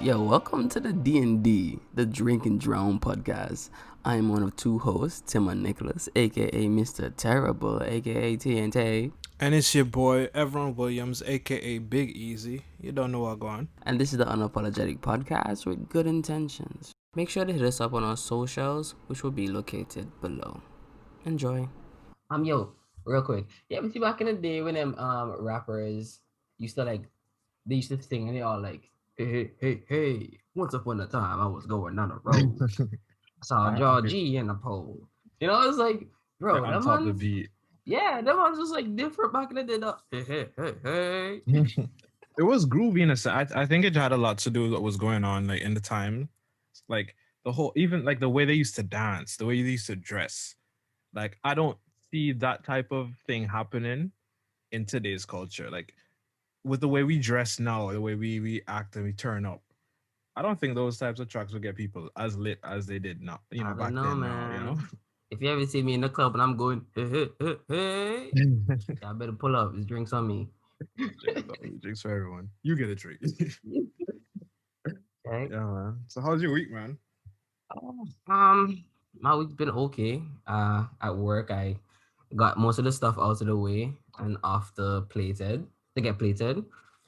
Yo, welcome to the D&D, the Drink and Drown podcast. I am one of two hosts, Tim and Nicholas, aka Mr. Terrible, aka TNT. And it's your boy, Everon Williams, aka Big Easy. You don't know what going. And this is the Unapologetic podcast with good intentions. Make sure to hit us up on our socials, which will be located below. Enjoy. Yo, real quick. Yeah, but see back in the day when them rappers used to they used to sing and they all like, hey, once upon a time I was going down the road. I saw Georgie in the pole. You know, it's like, bro, on top of the beat. Yeah, that one's just like different back in the day. Hey. It was groovy in a sense. I think it had a lot to do with what was going on like in the time. Like the whole even like the way they used to dance, the way they used to dress. Like I don't see that type of thing happening in today's culture. Like with the way we dress now, the way we act and we turn up. I don't think those types of tracks would get people as lit as they did now. You know, back then now, you know. If you ever see me in the club and I'm going, hey, I better pull up. There's drinks on me. Drinks for everyone. You get a treat. Okay. Yeah, man. So how's your week, man? My week's been okay. At work, I got most of the stuff out of the way and to get plated.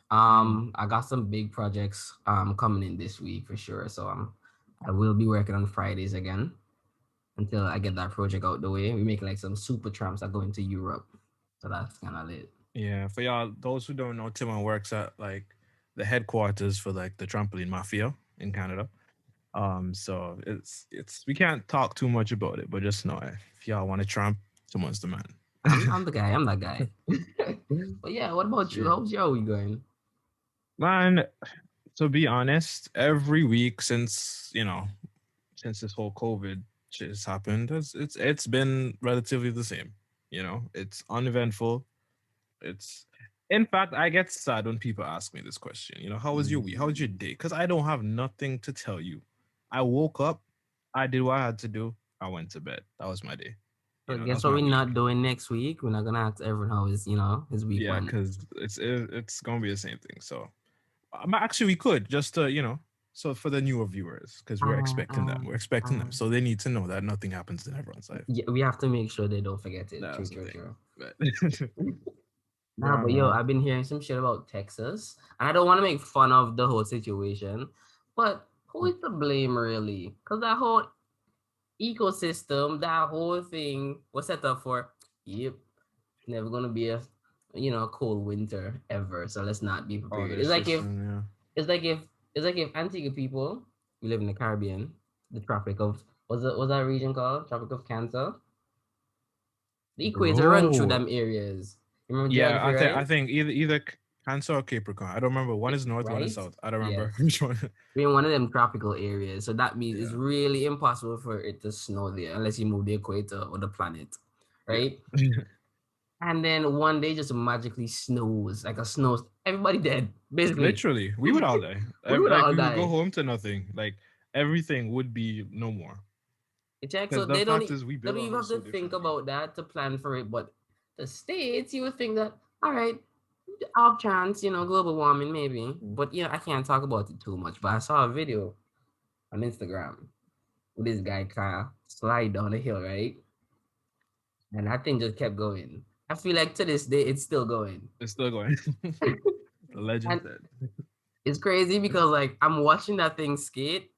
I got some big projects coming in this week for sure. So I will be working on Fridays again until I get that project out the way. We make like some super tramps that go into Europe. So that's kind of lit. Yeah, for y'all, those who don't know, Timon works at like the headquarters for like the trampoline mafia in Canada. So it's we can't talk too much about it, but just know if y'all want to tramp, someone's the man. I'm the guy. I'm that guy. But yeah, what about you? How's your week going? Man, to be honest, every week since since this whole COVID shit has happened, it's been relatively the same. You know, it's uneventful. It's in fact, I get sad when people ask me this question. You know, how was your week? How was your day? Because I don't have nothing to tell you. I woke up, I did what I had to do, I went to bed. That was my day. So guess what we're not doing next week? We're not gonna ask everyone how his week yeah, went. because it's gonna be the same thing. So actually we could just so for the newer viewers, because we're expecting them. We're expecting them. So they need to know that nothing happens in everyone's life. Yeah, we have to make sure they don't forget it. That's True. But But yo, I've been hearing some shit about Texas. And I don't want to make fun of the whole situation, but who is to blame really? Because that whole ecosystem, that whole thing was set up for, never gonna be a cold winter ever. So let's not be prepared. It's like if Antigua people, we live in the Caribbean, the Tropic of what's that region called? Tropic of Cancer. The equator run through them areas. Remember geography, I think either Cancer or Capricorn. I don't remember. One is north, one is south. I don't remember which one. We're in one of them tropical areas, so that means it's really impossible for it to snow there unless you move the equator or the planet, right? And then one day just magically snows, like a snow. Everybody dead, basically. Literally, we would all die. we would go home to nothing. Like everything would be no more. Check. So they don't even have to think about that to plan for it. But the States, you would think that, all right, off chance, global warming maybe. But I can't talk about it too much. But I saw a video on Instagram with this guy kind of slide down the hill, right? And that thing just kept going. I feel like to this day it's still going. It's still going. The legend said. It's crazy because like I'm watching that thing skate.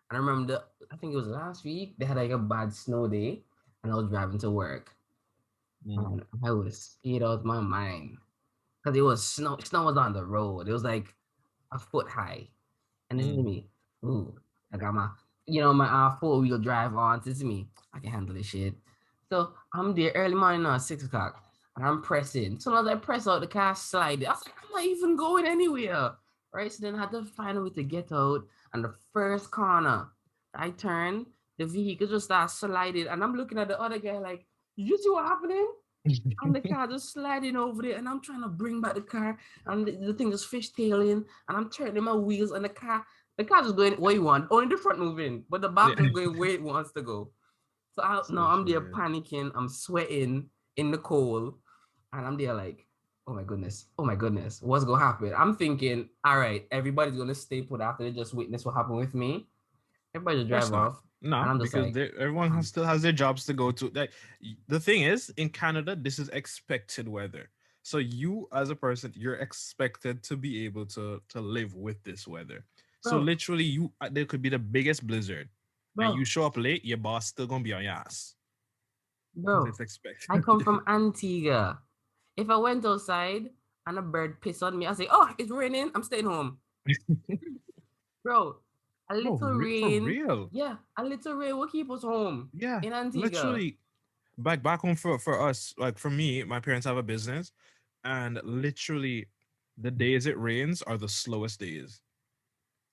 And I remember I think it was last week, they had like a bad snow day and I was driving to work. And I was scared out of my mind. Because it was snow was on the road. It was like a foot high. And this is me. Ooh, I got my my 4-wheel drive on. This is me. I can handle this shit. So I'm there early morning at 6 o'clock. And I'm pressing. So as I press out, the car slided. I was like, I'm not even going anywhere. Right? So then I had to find a way to get out. And the first corner, I turn, the vehicle just starts sliding. And I'm looking at the other guy like, you see what happening? And the car just sliding over there. And I'm trying to bring back the car. And the thing just fishtailing. And I'm turning my wheels. And the car just going where you want. Only the front moving. But the back is going where it wants to go. So I'm there panicking. I'm sweating in the cold. And I'm there like, oh my goodness, what's gonna happen? I'm thinking, all right, everybody's gonna stay put after they just witness what happened with me. Everybody just That's drive not. off, and No, I'm just because like, everyone "Damn." still has their jobs to go to. Like the thing is, in Canada, this is expected weather. So you, as a person, you're expected to be able to live with this weather. So bro, literally, you there could be the biggest blizzard, and bro, you show up late, your boss still gonna be on your ass because bro. it's I expected. come from Antigua. If I went outside and a bird pissed on me, I say, oh, it's raining. I'm staying home, bro. A No, little for rain, real. yeah, a little rain will keep us home Yeah, in Antigua. literally. Back home for us, like for me, my parents have a business, and literally, the days it rains are the slowest days,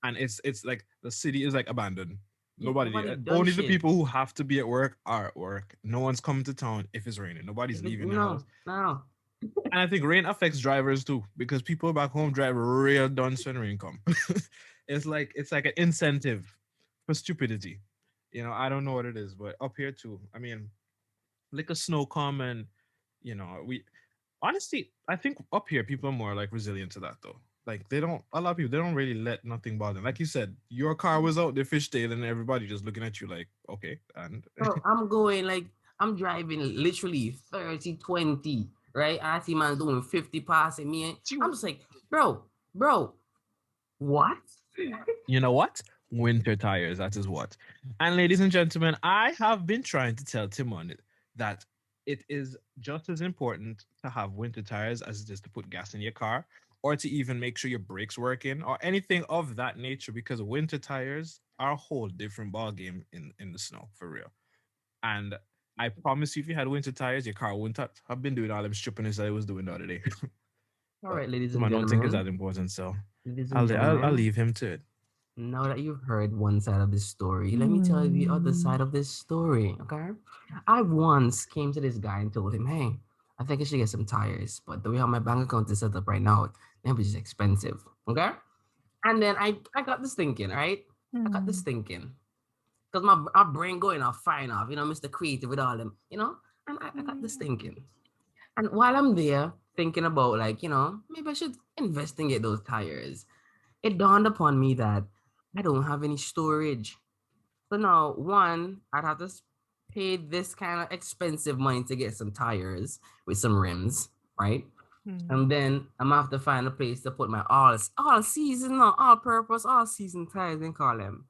and it's like the city is like abandoned. Yeah, Nobody, nobody done only the shit. people who have to be at work are at work. No one's coming to town if it's raining. If Nobody's it leaving the house, no, no. and I think rain affects drivers too because people back home drive real dunce when rain come. It's like an incentive for stupidity. I don't know what it is, but up here too. I mean, like a snow come and we honestly, I think up here people are more like resilient to that though. Like they don't a lot of people they don't really let nothing bother them. Like you said, your car was out there fishtail and everybody just looking at you like, okay, and Bro, I'm going like I'm driving literally 30, 20, right? And I see man doing 50 passing me. I'm just like, bro, what? you know what? Winter tires, that is what. And ladies and gentlemen, I have been trying to tell Timon that it is just as important to have winter tires as it is to put gas in your car or to even make sure your brakes working or anything of that nature because winter tires are a whole different ball game in the snow for real. And I promise you, if you had winter tires, your car wouldn't have been doing all them strippiness that it was doing the other day. All But right, ladies and Timon don't think it's gentlemen. that important, so Ladies and I'll gentlemen, leave him to it. now that you've heard one side of this story, let me tell you the other side of this story, okay? I once came to this guy and told him, hey, I think I should get some tires, but the way how my bank account is set up right now, they're just expensive, okay? And then I got this thinking, right? I got this thinking. Because my brain going off, fine off, Mr. Creative with all them, And I got this thinking. And while I'm there thinking about like, maybe I should invest and get those tires, it dawned upon me that I don't have any storage. So now, one, I'd have to pay this kind of expensive money to get some tires with some rims, right? And then I'm gonna have to find a place to put my all season, no, all purpose, all season tires, and call them.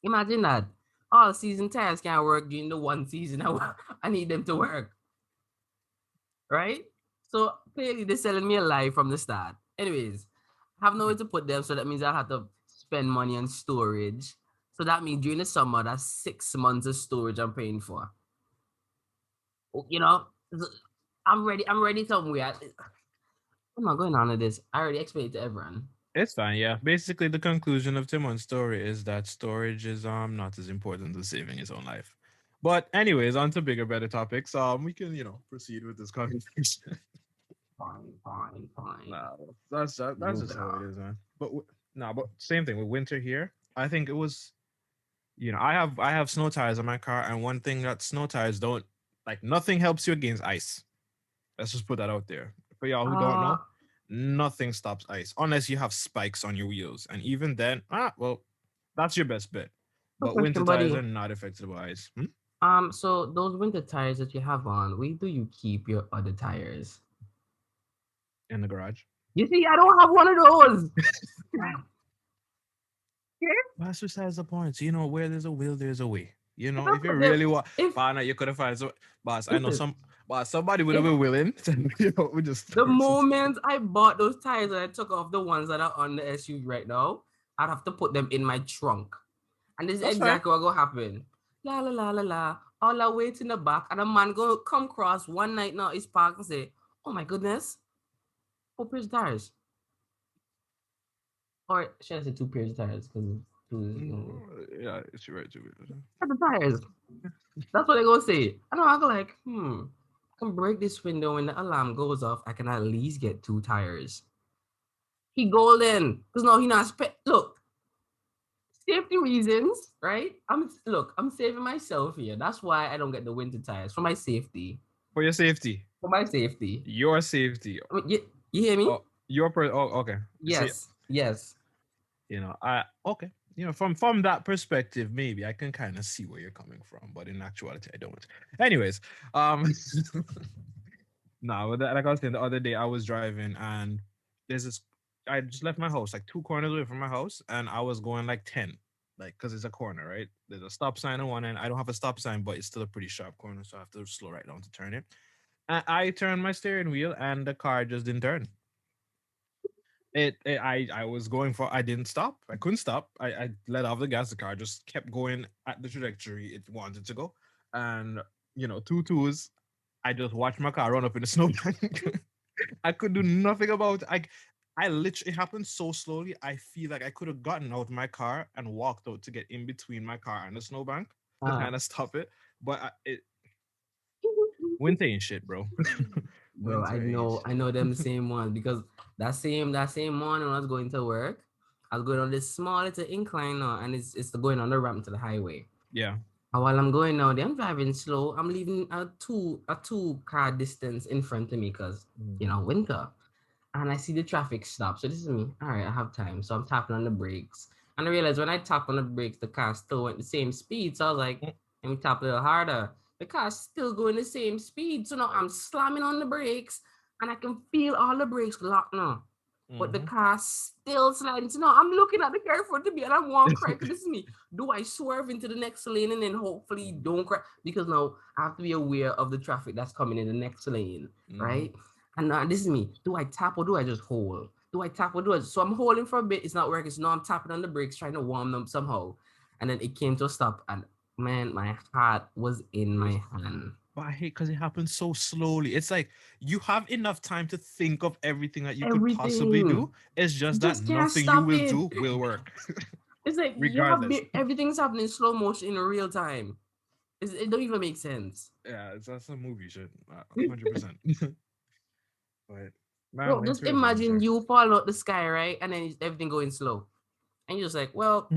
Imagine that. All season tires can't work during the one season I need them to work, right? So clearly they're selling me a lie from the start. Anyways, I have nowhere to put them, so that means I'll have to spend money on storage. So that means during the summer, that's 6 months of storage I'm paying for. You know, I'm ready somewhere. I'm not going on to this. I already explained it to everyone. It's fine, yeah. Basically, the conclusion of Timon's story is that storage is not as important as saving his own life. But anyways, on to bigger, better topics. We can proceed with this conversation. Fine. Nah, that's Move just it how it on. is, man. But but same thing with winter here. I think it was I have snow tires on my car, and one thing that snow tires don't like nothing helps you against ice. Let's just put that out there for y'all who don't Uh, know. Nothing stops ice unless you have spikes on your wheels, and even then, well, that's your best bet. no But winter question, tires buddy. are not affected by ice. So those winter tires that you have on, where do you keep your other tires? In the garage. You see, I don't have one of those. That's besides the point. So, where there's a will, there's a way. If I If you put them, really want, if partner, you could have found some. Boss, I know listen, some. Boss, somebody would have if been willing. We just the start some. moment I bought those tires and I took off the ones that are on the SUV right now, I'd have to put them in my trunk. And this is That's fine. exactly what gonna happen. La la la la la. All I wait in the back, and a man gonna come across one night now is parked and say, "Oh my goodness, 4 pairs of tires." Or should I say 2 pairs of tires? Because two is Yeah, it's right to it. the tires. That's what they're gonna say. And I'm go like, I can break this window when the alarm goes off. I can at least get 2 tires. He golden. Because no, he not look, safety reasons, right? I'm saving myself here. That's why I don't get the winter tires for my safety. For your safety. For my safety. Your safety. I mean, you hear me? Oh, okay. See, Yes. Yes. okay. From that perspective, maybe I can kind of see where you're coming from, but in actuality, I don't. Anyways, no, like I was saying the other day, I was driving and there's this. I just left my house like 2 corners away from my house, and I was going like 10, like because it's a corner, right? There's a stop sign on one end. I don't have a stop sign, but it's still a pretty sharp corner, so I have to slow right down to turn it. And I turned my steering wheel, and the car just didn't turn. I was going for, I didn't stop. I couldn't stop. I let off the gas. The car just kept going at the trajectory it wanted to go. And, two twos, I just watched my car run up in the snowbank. I could do nothing about it. I literally, it happened so slowly. I feel like I could have gotten out of my car and walked out to get in between my car and the snowbank to kind of stop it. But winter ain't shit, bro. Bro, I know them same ones because that same morning when I was going to work, I was going on this small little incline now, and it's going on the ramp to the highway. Yeah. And while I'm going now, I'm driving slow. I'm leaving a two car distance in front of me because winter. And I see the traffic stop. So this is me. All right, I have time. So I'm tapping on the brakes. And I realized when I tap on the brakes, the car still went the same speed. So I was like, let me tap a little harder. The car's still going the same speed. So now I'm slamming on the brakes and I can feel all the brakes locked now. But the car still sliding. So now I'm looking at the car in front of me and I'm one crack. This is me. Do I swerve into the next lane and then hopefully don't crash? Because now I have to be aware of the traffic that's coming in the next lane, right? And this is me. Do I tap or do I just hold? Do I tap or do I? So I'm holding for a bit. It's not working. So now I'm tapping on the brakes, trying to warm them somehow. And then it came to a stop. And man, my heart was in my hand. But I hate because it happens so slowly. It's like you have enough time to think of everything that you could possibly do. It's just that nothing you will do will work. It's like regardless, everything's happening in slow motion in real time. It don't even make sense. Yeah, that's a movie shit. 100%. But bro, just imagine you fall out the sky, right? And then everything going slow. And you're just like, well,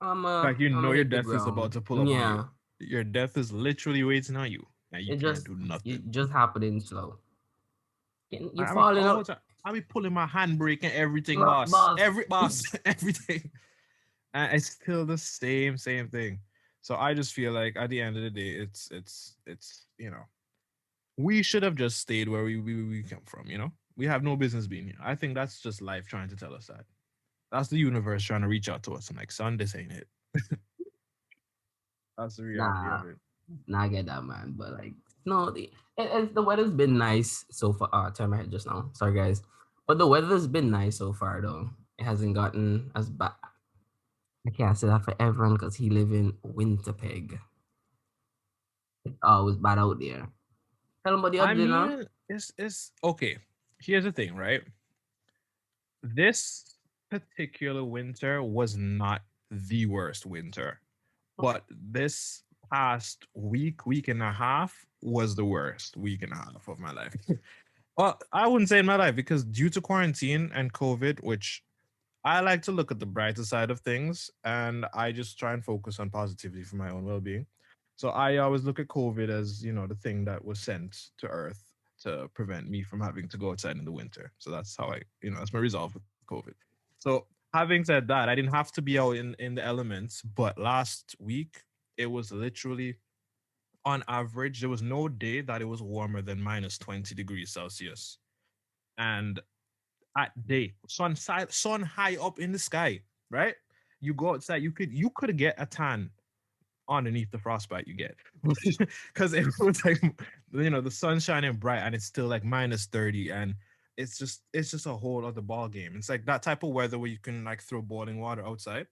like your death is about to pull up on you. Your death is literally waiting on you. And you can't do nothing. It just happening slow. You're falling out. I'll be pulling my handbrake and everything, boss. Everything. And it's still the same thing. So I just feel like at the end of the day, it's we should have just stayed where we come from, We have no business being here. I think that's just life trying to tell us that. That's the universe trying to reach out to us. I'm like, son, this ain't it. That's the reality of it. Nah, I get that, man. But like, no, the weather's been nice so far. Turn my head just now. Sorry, guys. But the weather's been nice so far, though. It hasn't gotten as bad. I can't say that for everyone because he live in Winnipeg. It's always bad out there. Tell him about the other dinner. It's okay. Here's the thing, right? This particular winter was not the worst winter, but this past week and a half was the worst week and a half of my life. Well, I wouldn't say in my life because due to quarantine and COVID, which I like to look at the brighter side of things, and I just try and focus on positivity for my own well-being. So I always look at COVID as, the thing that was sent to Earth to prevent me from having to go outside in the winter. So that's how that's my resolve with COVID. So having said that, I didn't have to be out in the elements, but last week, it was literally, on average, there was no day that it was warmer than minus 20 degrees Celsius. And at day, sun high up in the sky, right? You go outside, you could get a tan underneath the frostbite you get. Because it was like, the sun shining bright and it's still like minus 30 and it's just a whole other ball game. It's like that type of weather where you can like throw boiling water outside,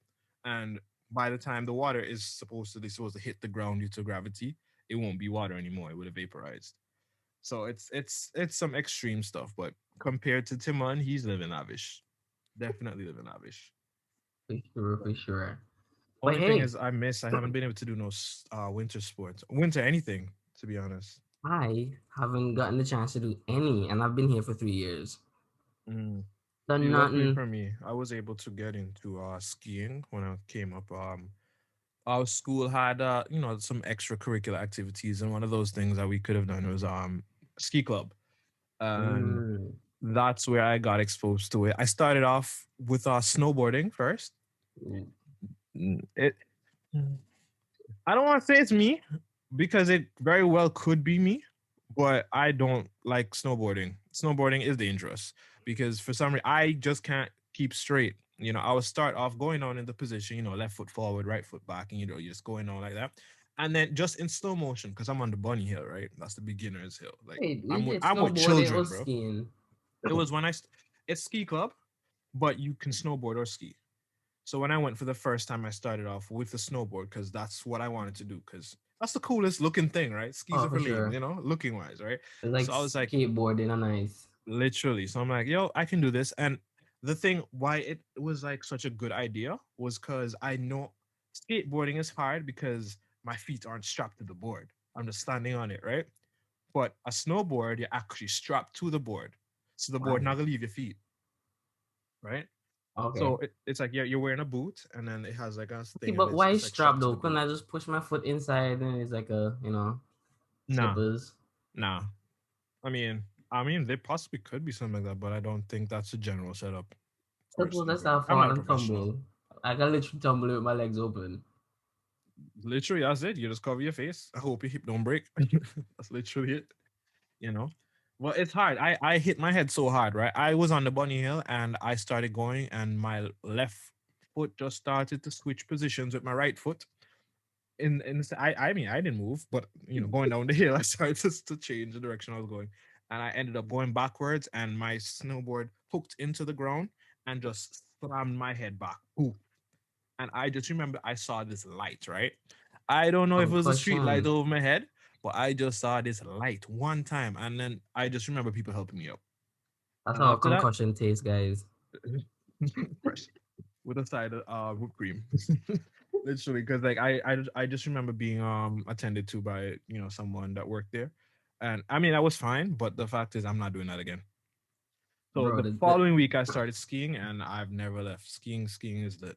and by the time the water is supposed to hit the ground due to gravity, it won't be water anymore. It would have vaporized. So it's some extreme stuff, but compared to Timon, he's living lavish. Definitely living lavish. For sure. Only thing is, I haven't been able to do no winter sports, anything, to be honest. I haven't gotten the chance to do any, and I've been here for 3 years. Done nothing for me. I was able to get into skiing when I came up. Our school had some extracurricular activities, and one of those things that we could have done was ski club, and Mm. that's where I got exposed to it. I started off with snowboarding first. Mm. It I don't want to say it's me because it very well could be me, but I don't like snowboarding. Snowboarding is dangerous because for some reason I just can't keep straight. I would start off going on in the position, left foot forward, right foot back, and you're just going on like that. And then just in slow motion, because I'm on the bunny hill, right? That's the beginner's hill. Like Wait, we I'm with did I'm with snowboarding or children, bro. skiing? It was when it's ski club, but you can snowboard or ski. So when I went for the first time, I started off with the snowboard because that's what I wanted to do because that's the coolest looking thing, right? Skis Oh, are for for lame, sure. looking wise, right? It's like So I was like, skateboarding on ice. literally. So I'm like, yo, I can do this. And the thing why it was like such a good idea was because I know skateboarding is hard because my feet aren't strapped to the board. I'm just standing on it, right? But a snowboard, you're actually strapped to the board. So the board Why? not gonna leave your feet, right? Okay. So it's like you're wearing a boot, and then it has like a See, thing, and but it's, why it's like strap strapped to though? the Couldn't boot. I just push my foot inside and it's like Nah, slippers? nah. I mean, they possibly could be something like that, but I don't think that's a general setup. Suppose I Personally, but start I'm not fall a and professional. tumble. I can literally tumble with my legs open. Literally, that's it. You just cover your face. I hope your hip don't break. That's literally it. You know. Well, it's hard. I hit my head so hard, right? I was on the bunny hill and I started going, and my left foot just started to switch positions with my right foot. I mean I didn't move, but going down the hill I started to change the direction I was going, and I ended up going backwards, and my snowboard hooked into the ground and just slammed my head back. Ooh. And I just remember I saw this light, right? I don't know if it was a street light Concussion. over my head, but I just saw this light one time, and then I just remember people helping me up. That's And how a after that, concussion tastes, guys. fresh with a side of whipped cream. Literally, because like I just remember being attended to by someone that worked there, and I mean I was fine, but the fact is I'm not doing that again. So Bro, the following week I started skiing, and I've never left. Skiing is lit.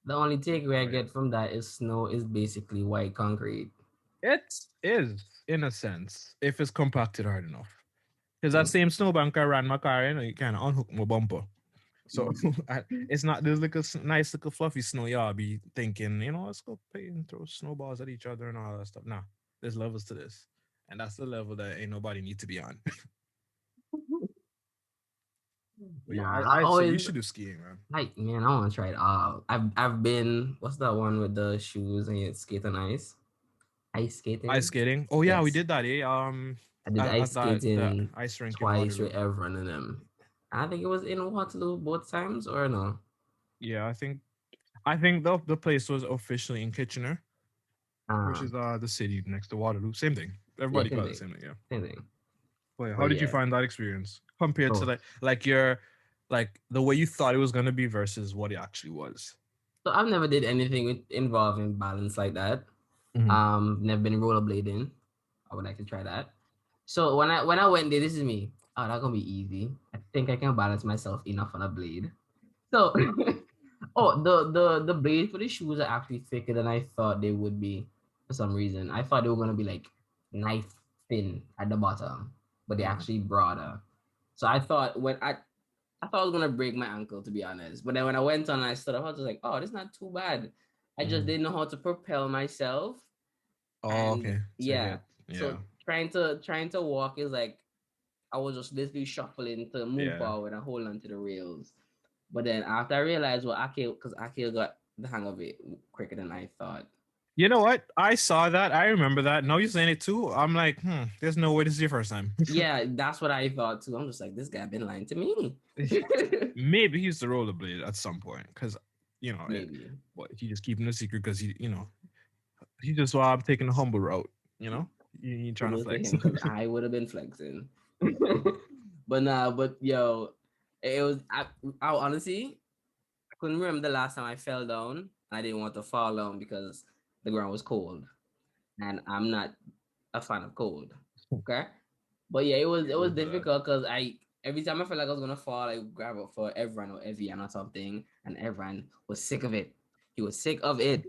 the only takeaway I Right. get from that is snow is basically white concrete. It is in a sense if it's compacted hard enough. Because that Mm. same snowbank I ran my car in, you kind of unhook my bumper. So it's not this little nice little fluffy snow. Y'all be thinking, let's go play and throw snowballs at each other and all that stuff. Nah, there's levels to this, and that's the level that ain't nobody need to be on. But yeah, Nah, I I'd say you always should do skiing, man. like, man, I want to try it all. I've been, what's that one with the shoes and you skate on ice? Ice Ice skating? skating. Oh yeah, we Yes. did that. I did At ice the skating ice rink in twice Waterloo. with everyone in them. I think it was in Waterloo both times, or no? Yeah, I think the place was officially in Kitchener, which Um, is the city next to Waterloo. Same thing. yeah, Everybody same calls it the thing. same thing. Yeah. Same thing. Well, yeah. But How did you yeah, find that experience compared to bro. like your like the way you thought it was gonna be versus what it actually was? So I've never did anything with involving balance like that. Mm-hmm. Never been rollerblading. I would like to try that. So when I went there, this is me. Oh, that's gonna be easy. I think I can balance myself enough on a blade. So oh, the blades for the shoes are actually thicker than I thought they would be for some reason. I thought they were gonna be like knife thin at the bottom, but they're actually broader. So I thought I was gonna break my ankle, to be honest. But then when I went on and I stood up, I was just like, oh, this is not too bad. I just Mm-hmm. didn't know how to propel myself. Oh, And okay. So I yeah, get yeah, so trying to walk is like I was just literally shuffling to move yeah. forward and hold on to the rails. But then after I realized, well, because Akil got the hang of it quicker than I thought. You know what? I saw that. I remember that. Now you're saying it too. I'm like, there's no way this is your first time. Yeah, that's what I thought too. I'm just like, this guy been lying to me. Maybe he used to rollerblade at some point because Maybe. what he just keeping a secret because he just I'm taking the humble route. You trying to Kudos to flex. him because I would have been flexing. But nah, but yo, it was I honestly I couldn't remember the last time I fell down. I didn't want to fall down because the ground was cold, and I'm not a fan of cold. Okay, but yeah, it was Remember that. difficult because I every time I felt like I was gonna fall, I would grab it for everyone or Evian or something, and everyone was sick of it. He was sick of it.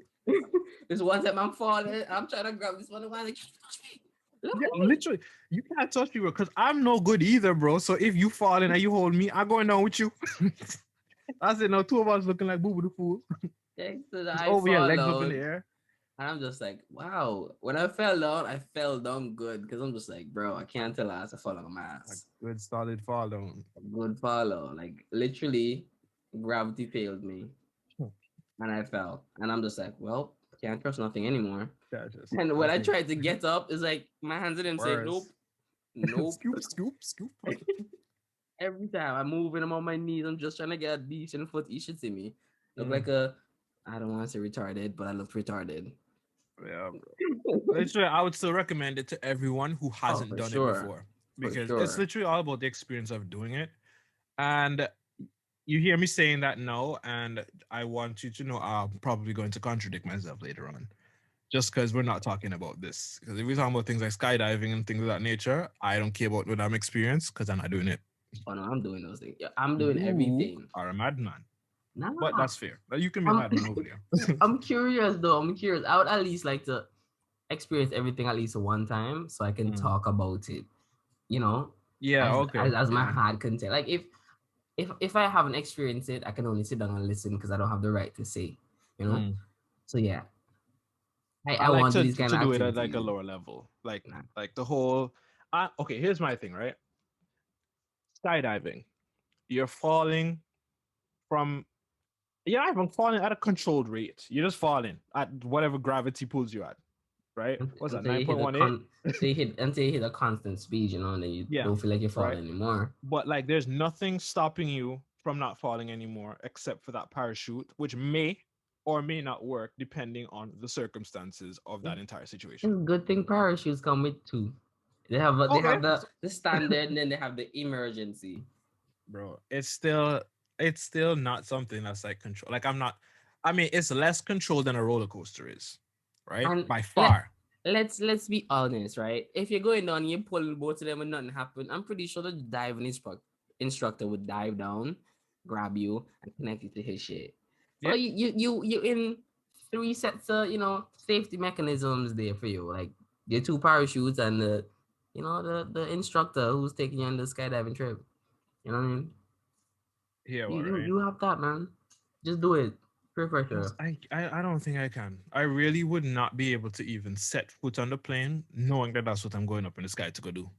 This one time I'm falling, I'm trying to grab this one, and I'm like, touch me. Look Yeah, at me. literally, you can't touch me, bro, because I'm no good either, bro. So if you fall in and you hold me, I'm going down with you. I said, no, two of us looking like Boo Boo the Fool. Next to the Just I over here, fall legs up in the down. air. And I'm just like, wow. When I fell down good because I'm just like, bro, I can't tell us I fall on my Like, ass. good solid fall down. Good follow. Like literally, gravity failed me and I fell. And I'm just like, well, can't trust nothing anymore. That's just, And when that's I it. tried to get up, it's like my hands didn't say nope, Worse. nope. Scoop, scoop, scoop. Every time I'm moving, I'm on my knees. I'm just trying to get a decent foot. You should see me. Look Mm. like a, I don't want to say retarded, but I look retarded. Yeah, bro. Literally, I would still recommend it to everyone who Oh, hasn't for done it sure. before For because it's sure. literally all about the experience of doing it. And you hear me saying that now, and I want you to know I'm probably going to contradict myself later on, just because we're not talking about this. Because if we're talking about things like skydiving and things of that nature, I don't care about what I'm experienced because I'm not doing it. Oh no, I'm doing those things. Yeah, I'm doing You everything. are a madman, Nah, but that's fair. You can be a I'm, madman over there. I'm curious though. I'm curious. I would at least like to experience everything at least one time so I can Mm. talk about it. You know, Yeah. Okay. as my Yeah. heart content. Like if I haven't experienced it, I can only sit down and listen because I don't have the right to say. You know. Mm. So yeah, I I like want to do these kind to of do it at like a activities. lower level, Nah. like the whole. Okay, here's my thing, right? Skydiving, you're falling from. You're not even falling at a controlled rate. You're just falling at whatever gravity pulls you at, right? What's that? Until you Nine hit point one eight. until you hit a constant speed, you know, and then you Yeah, don't feel like you're right. falling anymore. But like, there's nothing stopping you from not falling anymore, except for that parachute, which may or may not work depending on the circumstances of that entire situation. It's a good thing parachutes come with two. They Okay, have the standard and then they have the emergency. bro, it's still not something that's like control. Like I'm not. I mean, it's less control than a roller coaster is, right? And By let far. let's be honest, right? If you're going down, you pull both of them and nothing happened. I'm pretty sure the diving instructor would dive down, grab you, and connect you to his shit. So Yeah. you in three sets of safety mechanisms there for you, like your two parachutes and the instructor who's taking you on the skydiving trip. You know what I mean? Yeah. You Well, you, right. you have that, man. Just do it. Peer pressure. I don't think I can. I really would not be able to even set foot on the plane knowing that that's what I'm going up in the sky to go do.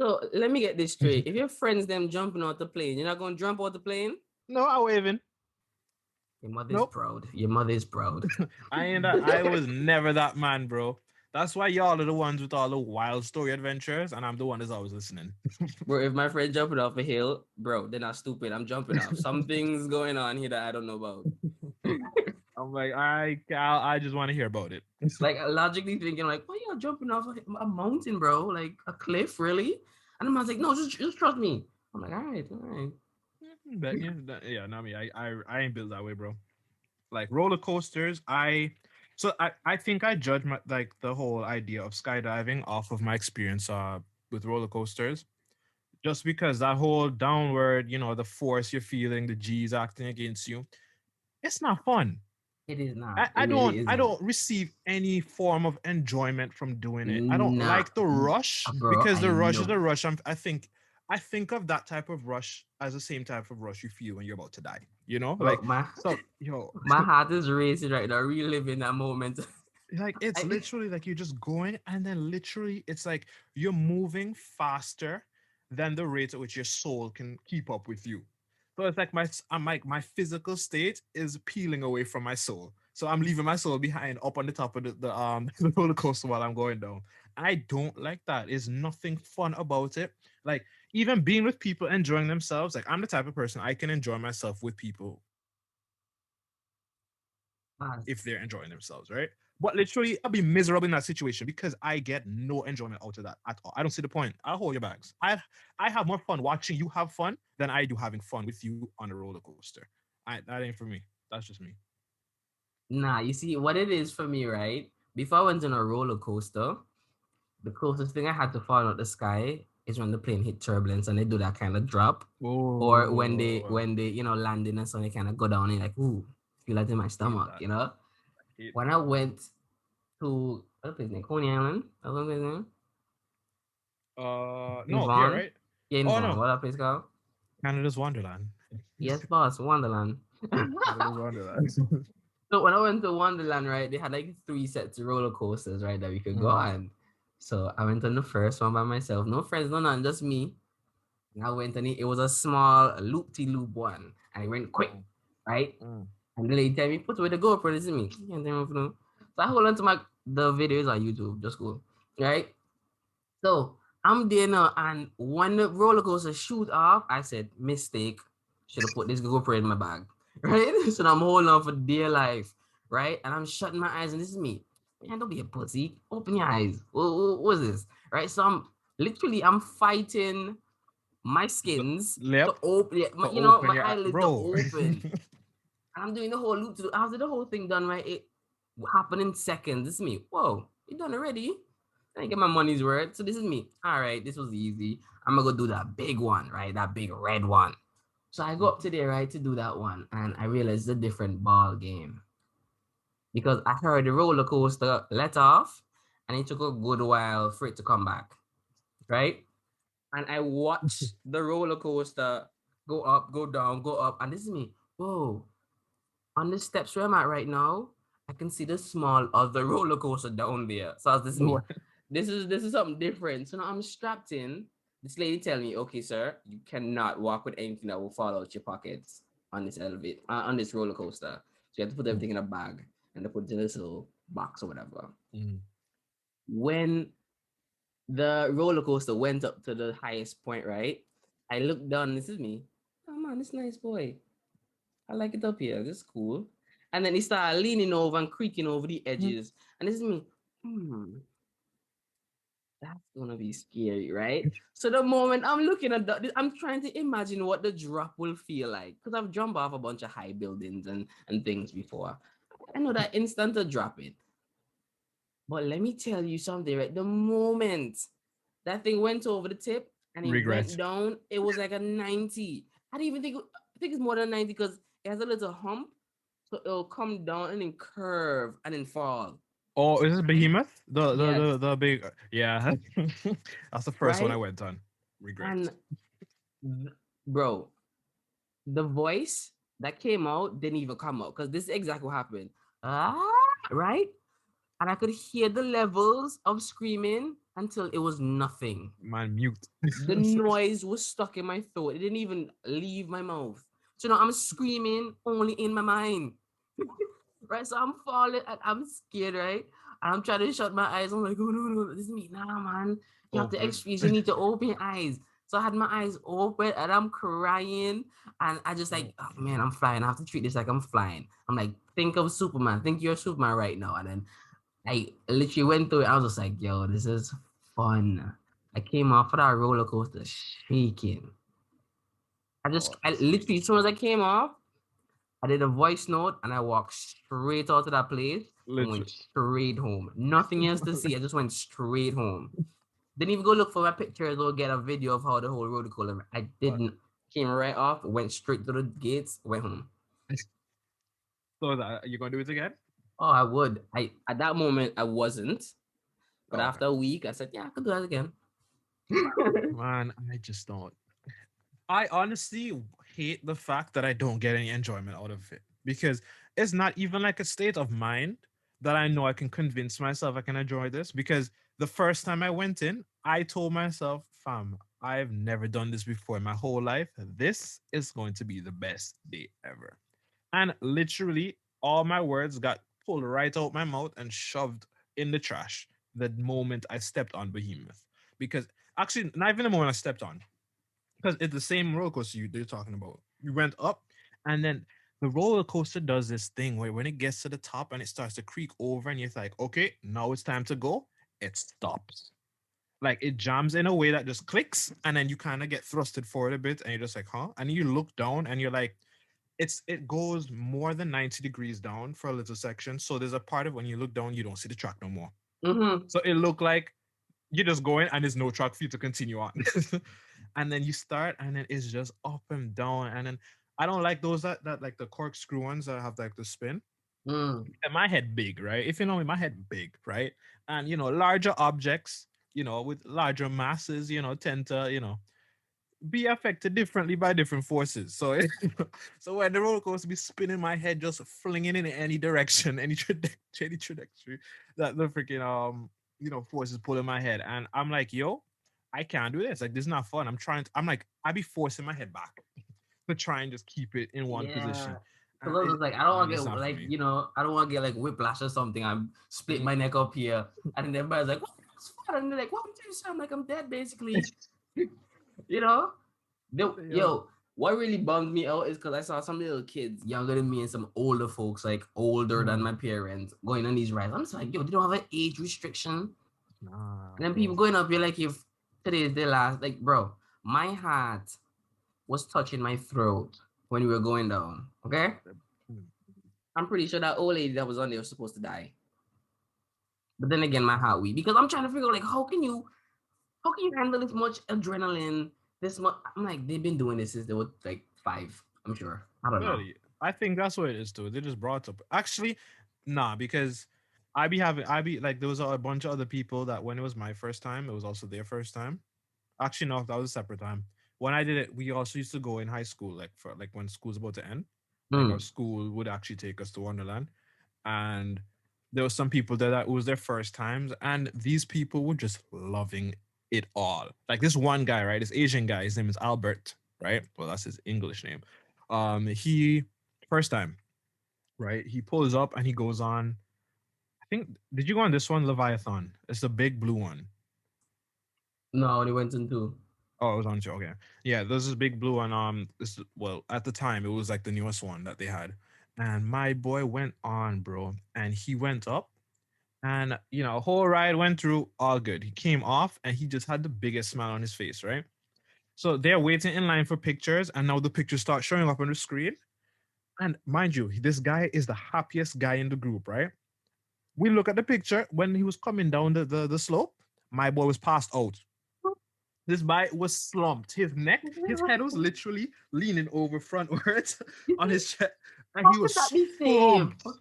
So let me get this straight. If your friends them jumping out the plane, you're not gonna jump out the plane? No, I waving. Your mother is Nope. proud. Your mother is proud. I was never that man, bro. That's why y'all are the ones with all the wild story adventures, and I'm the one that's always listening. Bro, if my friend jumping off a hill, bro, they're not stupid. I'm jumping off. Something's going on here that I don't know about. I'm like, I just want to hear about it. Like logically thinking, like, why y'all jumping off a mountain, bro? Like a cliff, really? And I'm like, no, just trust me. I'm like, all right. Yeah, not me. I ain't built that way, bro. Like roller coasters, I think I judge my like the whole idea of skydiving off of my experience with roller coasters. Just because that whole downward, the force you're feeling, the G's acting against you, it's not fun. It is not. I, It I really don't I isn't. don't receive any form of enjoyment from doing it. I don't Nah, like the rush bro, because I the rush is know. a rush. I think of that type of rush as the same type of rush you feel when you're about to die. Bro, Like so, my heart is racing right now, reliving that moment. like it's I, literally like you're just going, and then literally it's like you're moving faster than the rate at which your soul can keep up with you. So it's like my physical state is peeling away from my soul. So I'm leaving my soul behind up on the top of the the roller coaster while I'm going down. I don't like that. There's nothing fun about it. Like even being with people enjoying themselves. Like I'm the type of person I can enjoy myself with people if they're enjoying themselves, right? But literally, I'll be miserable in that situation because I get no enjoyment out of that at all. I don't see the point. I'll hold your bags. I have more fun watching you have fun than I do having fun with you on a roller coaster. That ain't for me. That's just me. nah, you see what it is for me, right? Before I went on a roller coaster, the closest thing I had to fall out the sky is when the plane hit turbulence and they do that kind of drop, or Oh, when they landing and so they kind of go down and like ooh, feel like in my hate stomach, that. Hate When that. I went to what place name? Coney Island. That was his name. In No, yeah, Vaughan. right. Yeah, in Oh Vaughan. no, What that place called? Canada's Wonderland. Yes, boss. Wonderland. Canada's Wonderland. So when I went to Wonderland, right, they had like 3 sets of roller coasters, right, that we could go on. So I went on the first one by myself. No friends, no none, just me. And I went on it. It was a small loop-de-loop one. And it went quick, right? And the lady tell me, put away the GoPro, this is me. Can't tell me what to do. So I hold on to the videos on YouTube, just go. Right? So I'm there now, and when the roller coaster shoot off, I said, mistake. Should have put this GoPro in my bag. Right? So I'm holding on for dear life. Right? And I'm shutting my eyes, and this is me. Man, don't be a pussy. Open your eyes. What is this? Right? So I'm fighting my skins to Yep. open, To my open your eyelids to bro. open. And I'm doing the whole loop after the whole thing done, right? It happened in seconds. This is me. Whoa, you done already? I get my money's worth. So this is me. All right, this was easy. I'm gonna go do that big one, right? That big red one. So I go up to there, right, to do that one, and I realized it's a different ball game because I heard the roller coaster let off, and it took a good while for it to come back, right? And I watched the roller coaster go up, go down, go up, and this is me. Whoa, on the steps where I'm at right now, I can see the small of the roller coaster down there. So this is me. This is something different. So now I'm strapped in. This lady tell me, okay, sir, you cannot walk with anything that will fall out your pockets on this elevator, on this roller coaster. So you have to put everything in a bag and to put it in this little box or whatever. When the roller coaster went up to the highest point, right? I looked down. This is me. Oh man, this nice boy. I like it up here. This is cool. And then he started leaning over and creaking over the edges. And this is me. That's gonna be scary, right? So the moment I'm looking at that, I'm trying to imagine what the drop will feel like. Because I've jumped off a bunch of high buildings and things before. I know that instant to drop it. But let me tell you something, right? The moment that thing went over the tip and it went down, it was like a 90. I didn't even think it's more than 90 because it has a little hump. So it'll come down and then curve and then fall. Oh, is this Behemoth? Yes. The big yeah. That's the first one I Right? went on. Regret. And bro, the voice that came out didn't even come out because this is exactly what happened. Right? And I could hear the levels of screaming until it was nothing. Man, mute. The noise was stuck in my throat. It didn't even leave my mouth. So now I'm screaming only in my mind. Right? So I'm falling and I'm scared, right? And I'm trying to shut my eyes. I'm like, oh no, this is me. Nah, man. You have to experience, you need to open your eyes. So I had my eyes open and I'm crying. And I just like, oh man, I'm flying. I have to treat this like I'm flying. I'm like, think of Superman. Think you're Superman right now. And then I literally went through it. I was just like, yo, this is fun. I came off of that roller coaster shaking. I literally, as soon as I came off, I did a voice note and I walked straight out of that place and went straight home. Nothing else to see. I just went straight home. Didn't even go look for my pictures or get a video of how the whole roller coaster. I didn't. Came right off, went straight to the gates, went home. So you're gonna do it again? Oh, I would. At that moment I wasn't. But after a week, I said, yeah, I could do that again. Man, I just don't. I honestly hate the fact that I don't get any enjoyment out of it because it's not even like a state of mind that I know I can convince myself I can enjoy this. Because the first time I went in, I told myself, fam, I've never done this before in my whole life. This is going to be the best day ever. And literally, all my words got pulled right out my mouth and shoved in the trash the moment I stepped on Behemoth. Because actually, not even the moment I stepped on, because it's the same roller coaster you're talking about. We went up, and then the roller coaster does this thing where when it gets to the top and it starts to creak over, and you're like, okay, now it's time to go. It stops. Like it jams in a way that just clicks, and then you kind of get thrusted forward a bit, and you're just like, huh? And you look down, and you're like, it goes more than 90 degrees down for a little section. So there's a part of when you look down, you don't see the track no more. So it looked like you're just going, and there's no track for you to continue on. And then you start and then it's just up and down, and then I don't like those that like the corkscrew ones that have like the spin. And my head big, right? If you know me, my head big, right? And larger objects with larger masses, tend to, be affected differently by different forces. So, so when the roller coaster be spinning my head, just flinging in any direction, any trajectory that the freaking force is pulling my head, and I'm like, yo, I can't do this. Like, this is not fun. I'm like, I be forcing my head back to try and just keep it in one Yeah. position. Because I was like, I don't want to It's get not for like, me. I don't want to get like whiplash or something. I'm split my neck up here. And then everybody's like, what was fun? And they're like, what did you say? I'm like, I'm dead basically. you know? Yeah. Yo, what really bummed me out is because I saw some little kids younger than me and some older folks, like older than my parents, going on these rides. I'm just like, yo, they don't have an age restriction. Nah, And then bro. people going up, you're like, if today is the last, like, bro, my heart was touching my throat when we were going down. Okay? I'm pretty sure that old lady that was on there was supposed to die. But then again, my heart weak because I'm trying to figure out like how can you handle this much adrenaline, this much? I'm like, they've been doing this since they were like 5, I'm sure. I don't know. Really, I think that's what it is too. They just brought up. Actually, nah, because I be like there was a bunch of other people that when it was my first time, it was also their first time. Actually, no, that was a separate time. When I did it, we also used to go in high school, like for like when school's about to end. Like our Mm. school would actually take us to Wonderland, and there was some people there that it was their first times, and these people were just loving it all. Like this one guy, right? This Asian guy, his name is Albert, right? Well, that's his English name. He first time, right? He pulls up and he goes on. I think did you go on this one, Leviathan? It's the big blue one. No, they went into. Oh, it was on too. Okay, yeah. There's this big blue one. Well, at the time, it was like the newest one that they had, and my boy went on, bro, and he went up, and whole ride went through all good. He came off, and he just had the biggest smile on his face, right? So they're waiting in line for pictures, and now the pictures start showing up on the screen. And mind you, this guy is the happiest guy in the group, right? We look at the picture when he was coming down the slope. My boy was passed out. This guy was slumped. His head was literally leaning over frontwards on his chest, and How he could was that be safe? slumped. How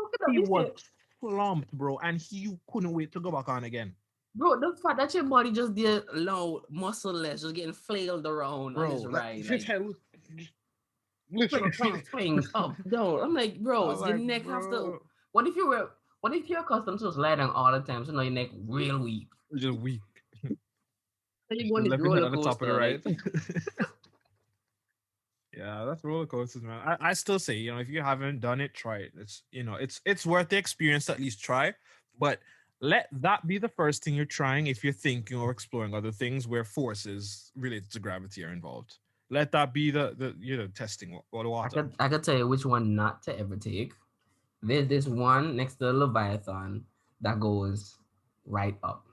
could that He be was safe? slumped, bro, and he couldn't wait to go back on again, Bro, the fact that your body just did low, muscleless, just getting flailed around on bro. this Like ride, his like head was swing, swing, literally. swing, up, down. I'm like, bro, I'm your like, neck has to. bro, What if you're accustomed to just lie down all the time, so now your neck real weak? just weak. So you go on Just this left his head roller on the top of the coaster, ride. like, Yeah, that's roller coasters, man. I still say, if you haven't done it, try it. It's worth the experience to at least try. But let that be the first thing you're trying if you're thinking or exploring other things where forces related to gravity are involved. Let that be the testing or the water. I could tell you which one not to ever take. There's this one next to the Leviathan that goes right up.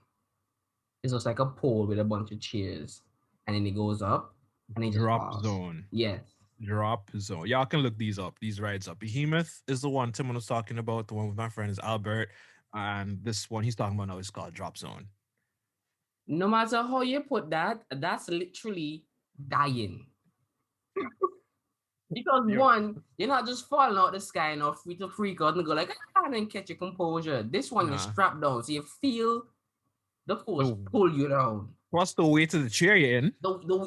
It's just like a pole with a bunch of chairs, and then it goes up, and it just Drop falls. zone. Yes. Drop zone. Y'all can look these rides up. Behemoth is the one Timon was talking about. The one with my friend is Albert. And this one he's talking about now is called Drop Zone. No matter how you put that, that's literally dying. Because one, you're not just falling out the sky enough free to freak out and go like, and then catch your composure. This one, you're strapped down, so you feel the force pull you down. Plus the weight of the chair you're in.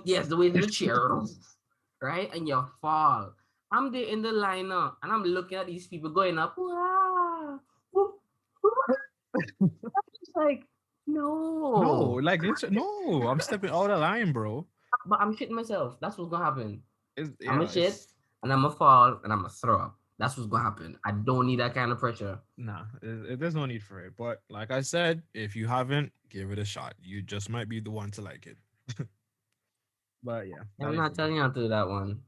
Yes, the weight of the chair, right? And you fall. I'm there in the line now, and I'm looking at these people going up. Wow. I'm just like, no. Like no, I'm stepping out of line, bro. But I'm shitting myself. That's what's gonna happen. I'm gonna shit, it's, and I'm gonna fall, and I'm gonna throw up. That's what's gonna happen. I don't need that kind of pressure. Nah, there's no need for it. But like I said, if you haven't, give it a shot. You just might be the one to like it. But yeah, I'm not telling you how to do that one.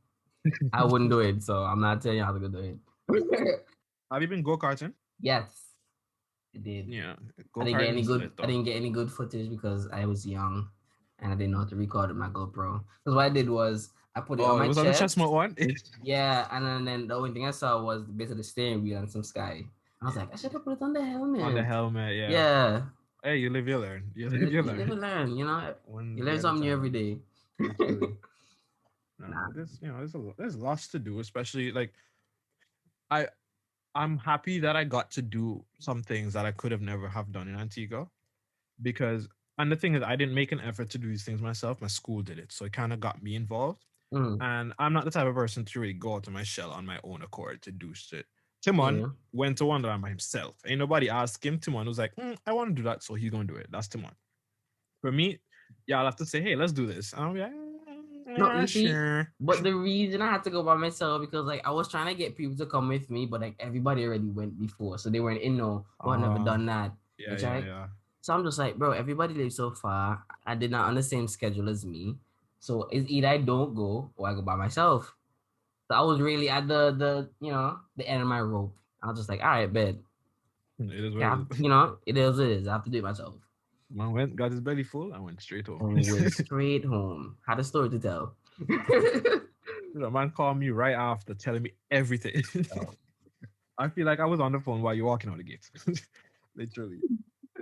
I wouldn't do it, so I'm not telling you how to do it. Have you been go-karting? Yes, I did. Yeah, I didn't get any good. I didn't get any good footage because I was young, and I didn't know how to record with my GoPro. Because what I did was I put it on my chest. On the chest mode one? Yeah, and then the only thing I saw was basically the steering wheel and some sky. I was like, I should have put it on the helmet. On the helmet, yeah. Yeah. Hey, you live, you learn. You live, you learn. You know, you learn something new every day. There's lots to do, especially like I'm happy that I got to do some things that I could have never have done in Antigua, because And the thing is, I didn't make an effort to do these things myself. My school did it, so it kind of got me involved. Mm, And I'm not the type of person to really go out of my shell on my own accord to do shit. Timon yeah. went to Wonderland by himself. Ain't nobody asked him. Timon was like, I want to do that, so he's gonna do it. That's Timon. For me, y'all have to say, hey, let's do this. And I'll be like, No, yeah, you see, sure. but the reason I had to go by myself because like I was trying to get people to come with me, but like everybody already went before, so they weren't in no. Well, I never done that. Yeah, Which yeah, I yeah. so I'm just like, bro, everybody lives so far. I did not on the same schedule as me, so it's either I don't go or I go by myself. So I was really at the end of my rope. I was just like, all right, bed. It is what Yeah, it is. it is what it is. I have to do it myself. Man went, got his belly full, and went straight home. And went straight home. Had a story to tell. The man called me right after telling me everything. Oh. I feel like I was on the phone while you're walking out the gate. Literally.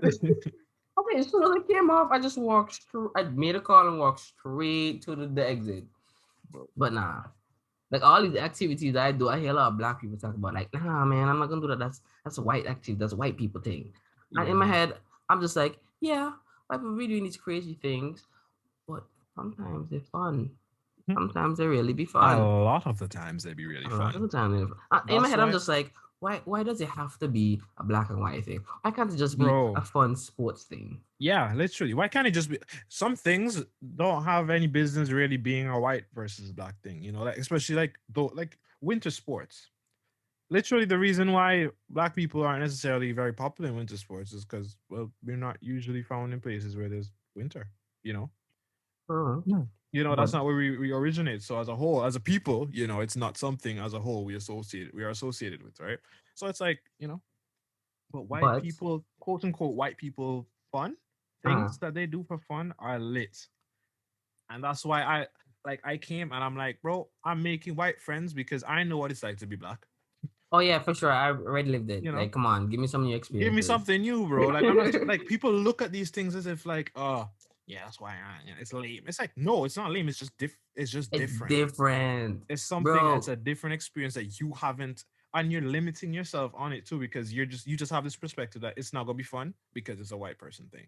Okay, as soon as I came off, I just walked straight. I made a call and walked straight to the exit. But nah, like all these activities I do, I hear a lot of black people talk about like, nah, man, I'm not gonna do that. That's a white activity. That's a white people thing. And in my head, I'm just like, yeah, white people be doing these crazy things, but sometimes they're fun. Sometimes they really be A fun. lot of the times they'd be really A lot of the fun. time, in my head, I'm why- just like, why does it have to be a black and white thing? Why can't it just be Bro. a fun sports thing? Yeah, literally. Why can't it just be? Some things don't have any business really being a white versus black thing, you know, like especially like winter sports. Literally, the reason why black people aren't necessarily very popular in winter sports is because, well, we're not usually found in places where there's winter, you know. You know, that's But not where we originate. So as a whole, as a people, you know, it's not something as a whole we are associated with, right? So it's like, you know, but white but people, quote unquote white people fun things that they do for fun are lit. And that's why I came and I'm like, bro, I'm making white friends because I know what it's like to be black. oh yeah, for sure, I already lived it. You know, Like, come on, give me some new experiences. give me something new, bro. Like I'm not like people look at these things as if like, oh, yeah, that's why it's lame. It's like, no, it's not lame. It's just it's just It's different. different. It's something Bro. that's a different experience that you haven't, and you're limiting yourself on it too because you just have this perspective that it's not gonna be fun because it's a white person thing.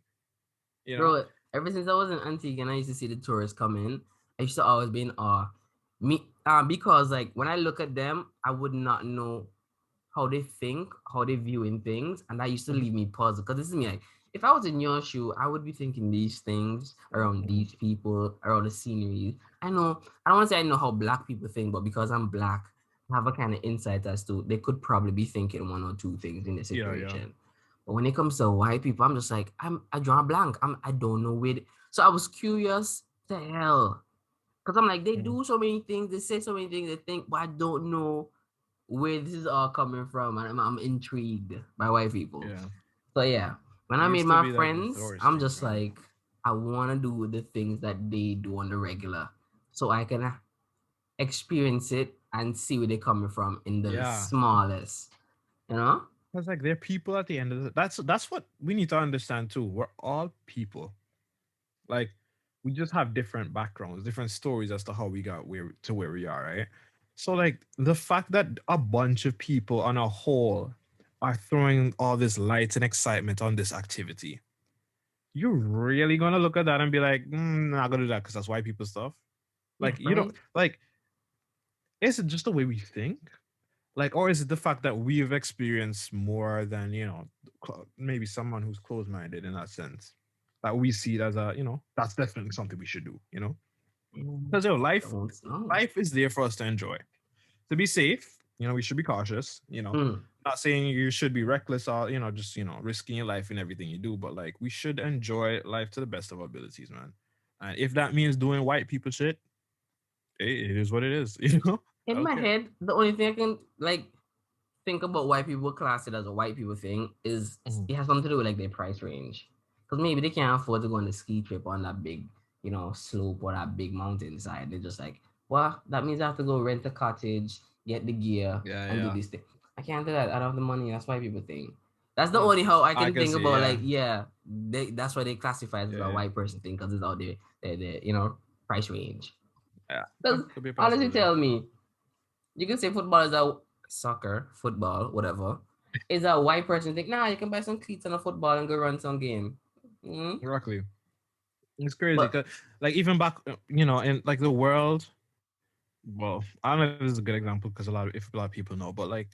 You know? Bro, ever since I was in Antigua and I used to see the tourists come in, I used to always be in awe. Because like when I look at them, I would not know how they think, how they viewing things, and that used to leave me puzzled. Because this is me, like, if I was in your shoe, I would be thinking these things around these people, around the scenery. I don't want to say I know how black people think, but because I'm black, I have a kind of insight as to they could probably be thinking one or two things in the situation. Yeah. But when it comes to white people, I'm just like, I draw a blank. I don't know where. So I was curious to hell. Because I'm like, they do so many things, they say so many things, they think, but I don't know where this is all coming from. And I'm intrigued by white people. Yeah. So yeah, when I made my friends, I'm just like, I want to do the things that they do on the regular. So I can experience it and see where they're coming from in the smallest. You know? It's like they're people at the end of the that's what we need to understand too. We're all people. Like we just have different backgrounds, different stories as to how we got where we are, right? So like the fact that a bunch of people on a whole are throwing all this light and excitement on this activity, you're really gonna look at that and be like, not gonna do that because that's white people stuff. Like you don't like. Is it just the way we think? Like, or is it the fact that we've experienced more than, you know, maybe someone who's closed-minded in that sense, that we see it as a, you know, that's definitely something we should do, you know? Because life is there for us to enjoy. To be safe, you know, we should be cautious, you know, not saying you should be reckless or, you know, just, you know, risking your life in everything you do, but like we should enjoy life to the best of our abilities, man. And if that means doing white people shit, it is what it is, you know? In my head, the only thing I can like think about white people class it as a white people thing is it has something to do with like their price range. Because maybe they can't afford to go on a ski trip on that big, you know, slope or that big mountainside. They're just like, well, that means I have to go rent a cottage, get the gear, and do this thing. I can't do that. I don't have the money. That's why people think. That's the only how I can think about like, that's why they classify it as a white person thing because it's out there, you know, price range. Yeah. Honestly, tell me, you can say football is a soccer, football, whatever. Is a white person think, nah, you can buy some cleats on a football and go run some game. Exactly. It's crazy But because, like, even back, in like the world. Well, I don't know if this is a good example because a lot of people know, but like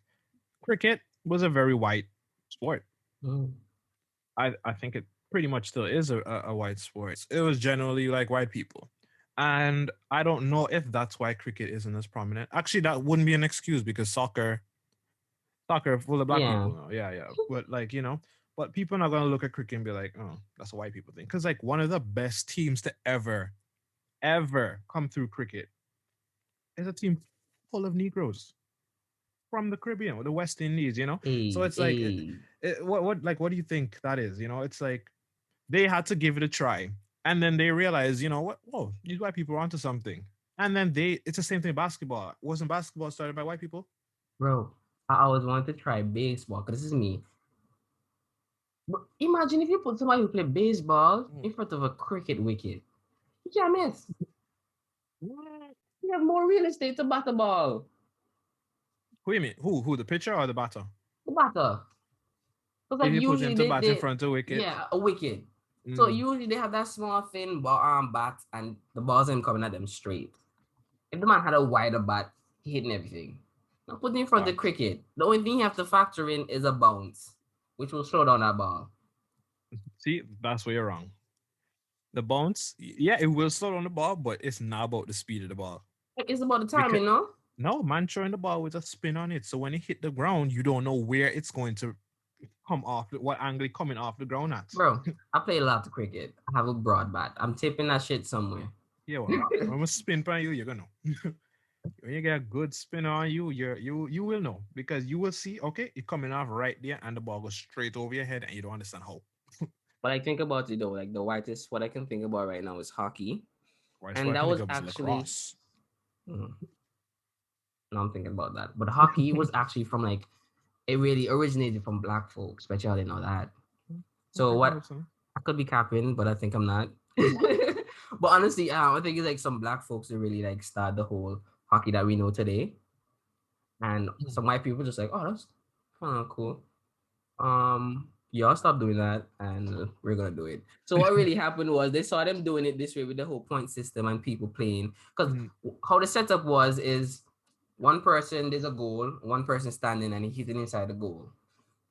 cricket was a very white sport. mm, I think it pretty much still is a white sport. It was generally like white people. And I don't know if that's why cricket isn't as prominent. Actually, that wouldn't be an excuse because soccer full of black yeah, people now. Yeah, yeah. But like, but people are not gonna look at cricket and be like, oh, that's a white people thing. Because like one of the best teams to ever come through cricket is a team full of Negroes from the Caribbean or the West Indies. So hey, it's like, hey, what do you think that is? It's like they had to give it a try, and then they realized, what? Oh, these white people are onto something. And then it's the same thing. Basketball wasn't basketball started by white people? bro. I always wanted to try baseball because this is me. But imagine if you put somebody who play baseball Mm. in front of a cricket wicket. You can't miss. Mm. You have more real estate to bat the ball. Who you mean? Who? The pitcher or the batter? The batter. Because If like you put him usually to they, bat in they front of wicket. yeah, a wicket. So Mm. usually they have that small thin bat and the balls ain't coming at them straight. If the man had a wider bat, he hitting everything. Now put him in front of the Facts. cricket. The only thing you have to factor in is a bounce, which will slow down that ball. See, that's where you're wrong. The bounce, yeah, it will slow down the ball, but it's not about the speed of the ball. Like it's about the Because timing, no? no, man throwing the ball with a spin on it. So when it hit the ground, you don't know where it's going to come off, what angle it's coming off the ground at. Bro, I play a lot of cricket. I have a broad bat. I'm tipping that shit somewhere. Yeah, well, when we spin on you, you're gonna know. When you get a good spin on you, you will know because you will see, okay, it coming off right there, and the ball goes straight over your head, and you don't understand how. But I think about it though, like the whitest, what I can think about right now is hockey. Right, so And I that can think was of is actually, lacrosse. mm, no, I'm thinking about that. But hockey was actually from like, it really originated from black folks, but y'all didn't know that. So Okay, what, listen. I could be capping, but I think I'm not. But honestly, I think it's like some black folks that really like start the whole hockey that we know today. And some white people just like, oh, that's kind of cool. Y'all stop doing that and we're gonna do it. So what really happened was they saw them doing it this way with the whole point system and people playing. Because how the setup was is one person, there's a goal, one person standing and he hit it inside the goal.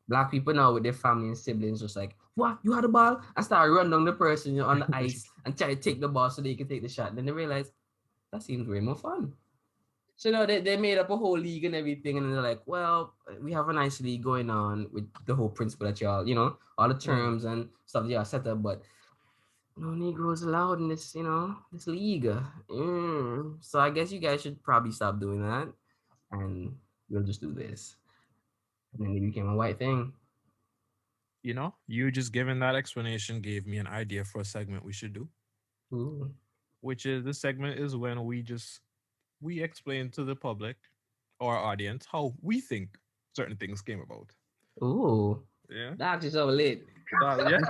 Black people now with their family and siblings just like, what? You had the ball? And start running down the person on the ice and try to take the ball so they can take the shot. Then they realize that seems way more fun. So they made up a whole league and everything, and they're like, well, we have a nice league going on with the whole principle that y'all, all the terms and stuff y'all set up, but no Negroes allowed in this, this league. So I guess you guys should probably stop doing that, and we'll just do this. And then it became a white thing. You just giving that explanation gave me an idea for a segment we should do. Ooh. Which is this segment is when we explain to the public or our audience how we think certain things came about. Ooh. Yeah. That's just so lit. Yeah.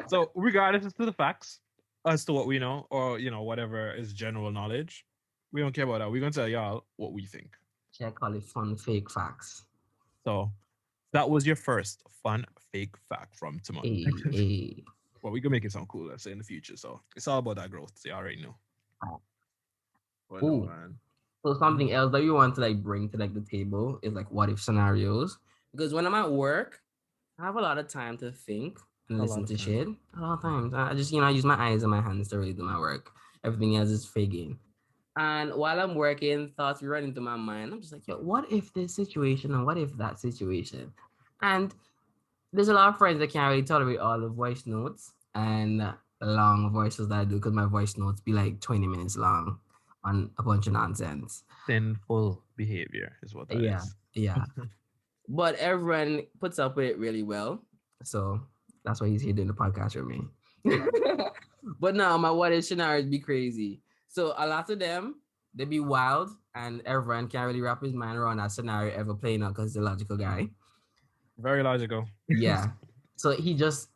So regardless as to the facts, as to what we know, or whatever is general knowledge, we don't care about that. We're gonna tell y'all what we think. I call it fun fake facts. So that was your first fun fake fact from Timon. Hey. Well, we can make it sound cool, let's say, in the future. So it's all about that growth. So you already know. But no, Ooh. man. So something else that you want to like bring to like the table is like what if scenarios. Because when I'm at work, I have a lot of time to think and listen to shit. A lot of times. I just, I use my eyes and my hands to really do my work. Everything else is faking. And while I'm working, thoughts run into my mind. I'm just like, yo, what if this situation and what if that situation? And there's a lot of friends that can't really tolerate all the voice notes and long voices that I do because my voice notes be like 20 minutes long on a bunch of nonsense. Sinful behavior is what that is. Yeah. But everyone puts up with it really well. So that's why he's here doing the podcast with me. But now my what if scenarios be crazy. So a lot of them, they be wild and everyone can't really wrap his mind around that scenario ever playing out because he's a logical guy. Very logical. Yeah. So he just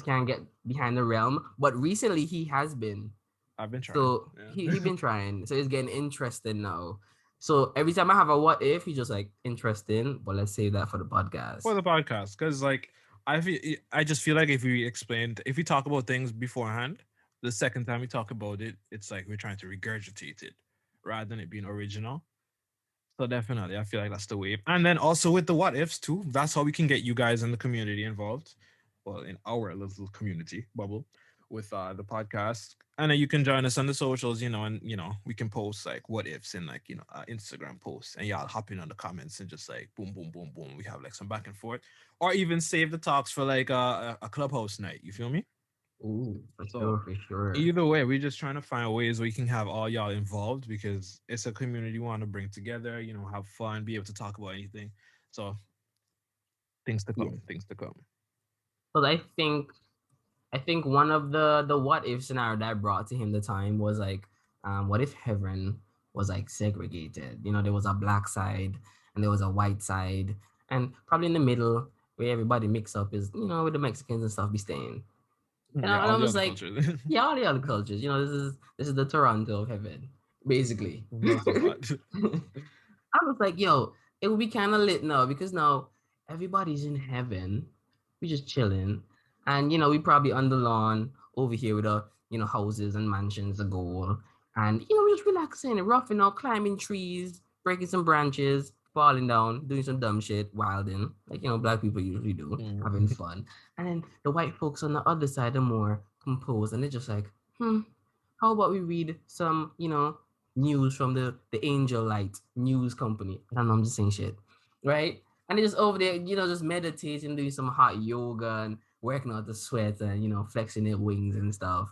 can't get behind the realm. But recently he has been. I've been trying. So yeah. he been trying. So it's getting interesting now. So every time I have a what if, he's just like interesting. But let's save that for the podcast. For the podcast, because like I just feel like if we talk about things beforehand, the second time we talk about it, it's like we're trying to regurgitate it rather than it being original. So definitely, I feel like that's the way. And then also with the what ifs too, that's how we can get you guys in the community involved. Well, in our little community bubble with the podcast. And then you can join us on the socials, and we can post like what ifs in like Instagram posts, and y'all hop in on the comments and just like boom, boom, boom, boom. We have like some back and forth, or even save the talks for like a clubhouse night. You feel me? Ooh, So for sure. either way, we're just trying to find ways we can have all y'all involved because it's a community we want to bring together, have fun, be able to talk about anything. So things to Yeah. come, things to come. But I think one of the what if scenario that brought to him the time was like, what if heaven was like segregated? There was a black side and there was a white side, and probably in the middle where everybody mix up is where the Mexicans and stuff be staying. And Yeah, I all the was other like, cultures. yeah, all the other cultures. This is the Toronto of heaven, basically. Love that. I was like, yo, it would be kind of lit now because now everybody's in heaven. We just chilling. And we probably on the lawn over here with our, houses and mansions a goal. And we're just relaxing, roughing up, climbing trees, breaking some branches, falling down, doing some dumb shit, wilding, like black people usually do, having fun. And then the white folks on the other side are more composed, and they're just like, how about we read some, news from the Angel Light News Company? I don't know, I'm just saying shit, right? And they're just over there, just meditating, doing some hot yoga and working out the sweat and flexing their wings and stuff.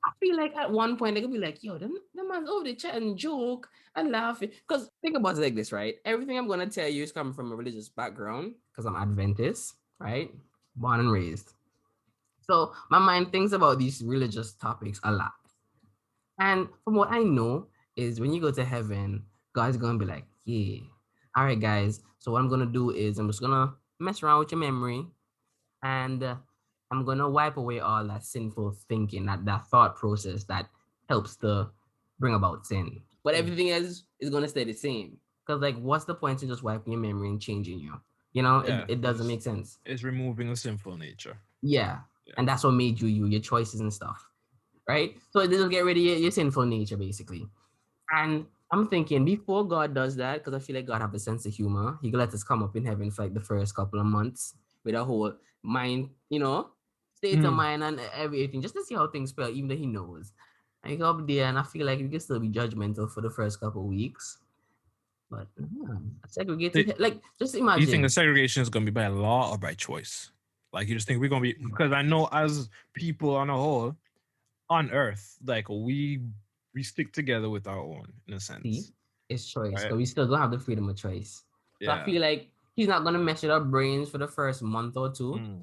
I feel like at one point they could be like, yo, the man's over there chatting joke and laughing. Because think about it like this, right? Everything I'm gonna tell you is coming from a religious background, because I'm Adventist, right? Born and raised. So my mind thinks about these religious topics a lot. And from what I know is when you go to heaven, God's gonna be like, yeah, all right, guys. So what I'm gonna do is I'm just gonna mess around with your memory, and I'm gonna wipe away all that sinful thinking, that thought process that helps to bring about sin. But everything else is gonna stay the same. Because like, what's the point in just wiping your memory and changing you? Yeah, It doesn't make sense. It's removing the sinful nature. Yeah. And that's what made you, your choices and stuff. Right? So they just get rid of your sinful nature, basically. And I'm thinking before God does that, because I feel like God have a sense of humor, he can let us come up in heaven for like the first couple of months with a whole mind, state of mind and everything, just to see how things feel, even though he knows. I go up there and I feel like it can still be judgmental for the first couple of weeks. But segregated, like, just imagine. Do you think the segregation is going to be by law or by choice? Like, you just think we're going to be, because I know as people on a whole, on earth, like we stick together with our own, in a sense. See? It's choice, right? but we still don't have the freedom of choice. So Yeah. I feel like he's not gonna mess with our brains for the first month or two,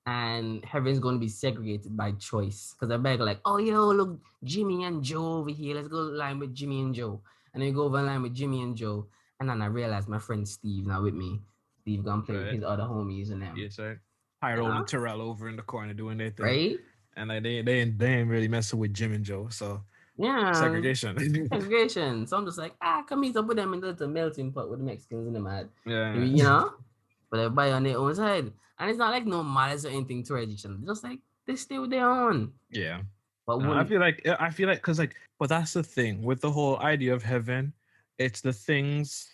and heaven's gonna be segregated by choice. Because they're back like, oh yo, look, Jimmy and Joe over here. Let's go line with Jimmy and Joe. And then we go over line with Jimmy and Joe. And then I realized my friend Steve not with me. Steve gonna play with his other homies and them. Yes, sir. Tyrone and Terrell over in the corner doing their thing. Right? And like they ain't really messing with Jim and Joe. So yeah, segregation. Segregation. So I'm just like, come meet up with them in the little melting pot with the Mexicans and the mad. Yeah. But everybody on their own side. And it's not like no malice or anything to each other. Just like they stay with their own. Yeah. But I feel like because like, but that's the thing with the whole idea of heaven. It's the things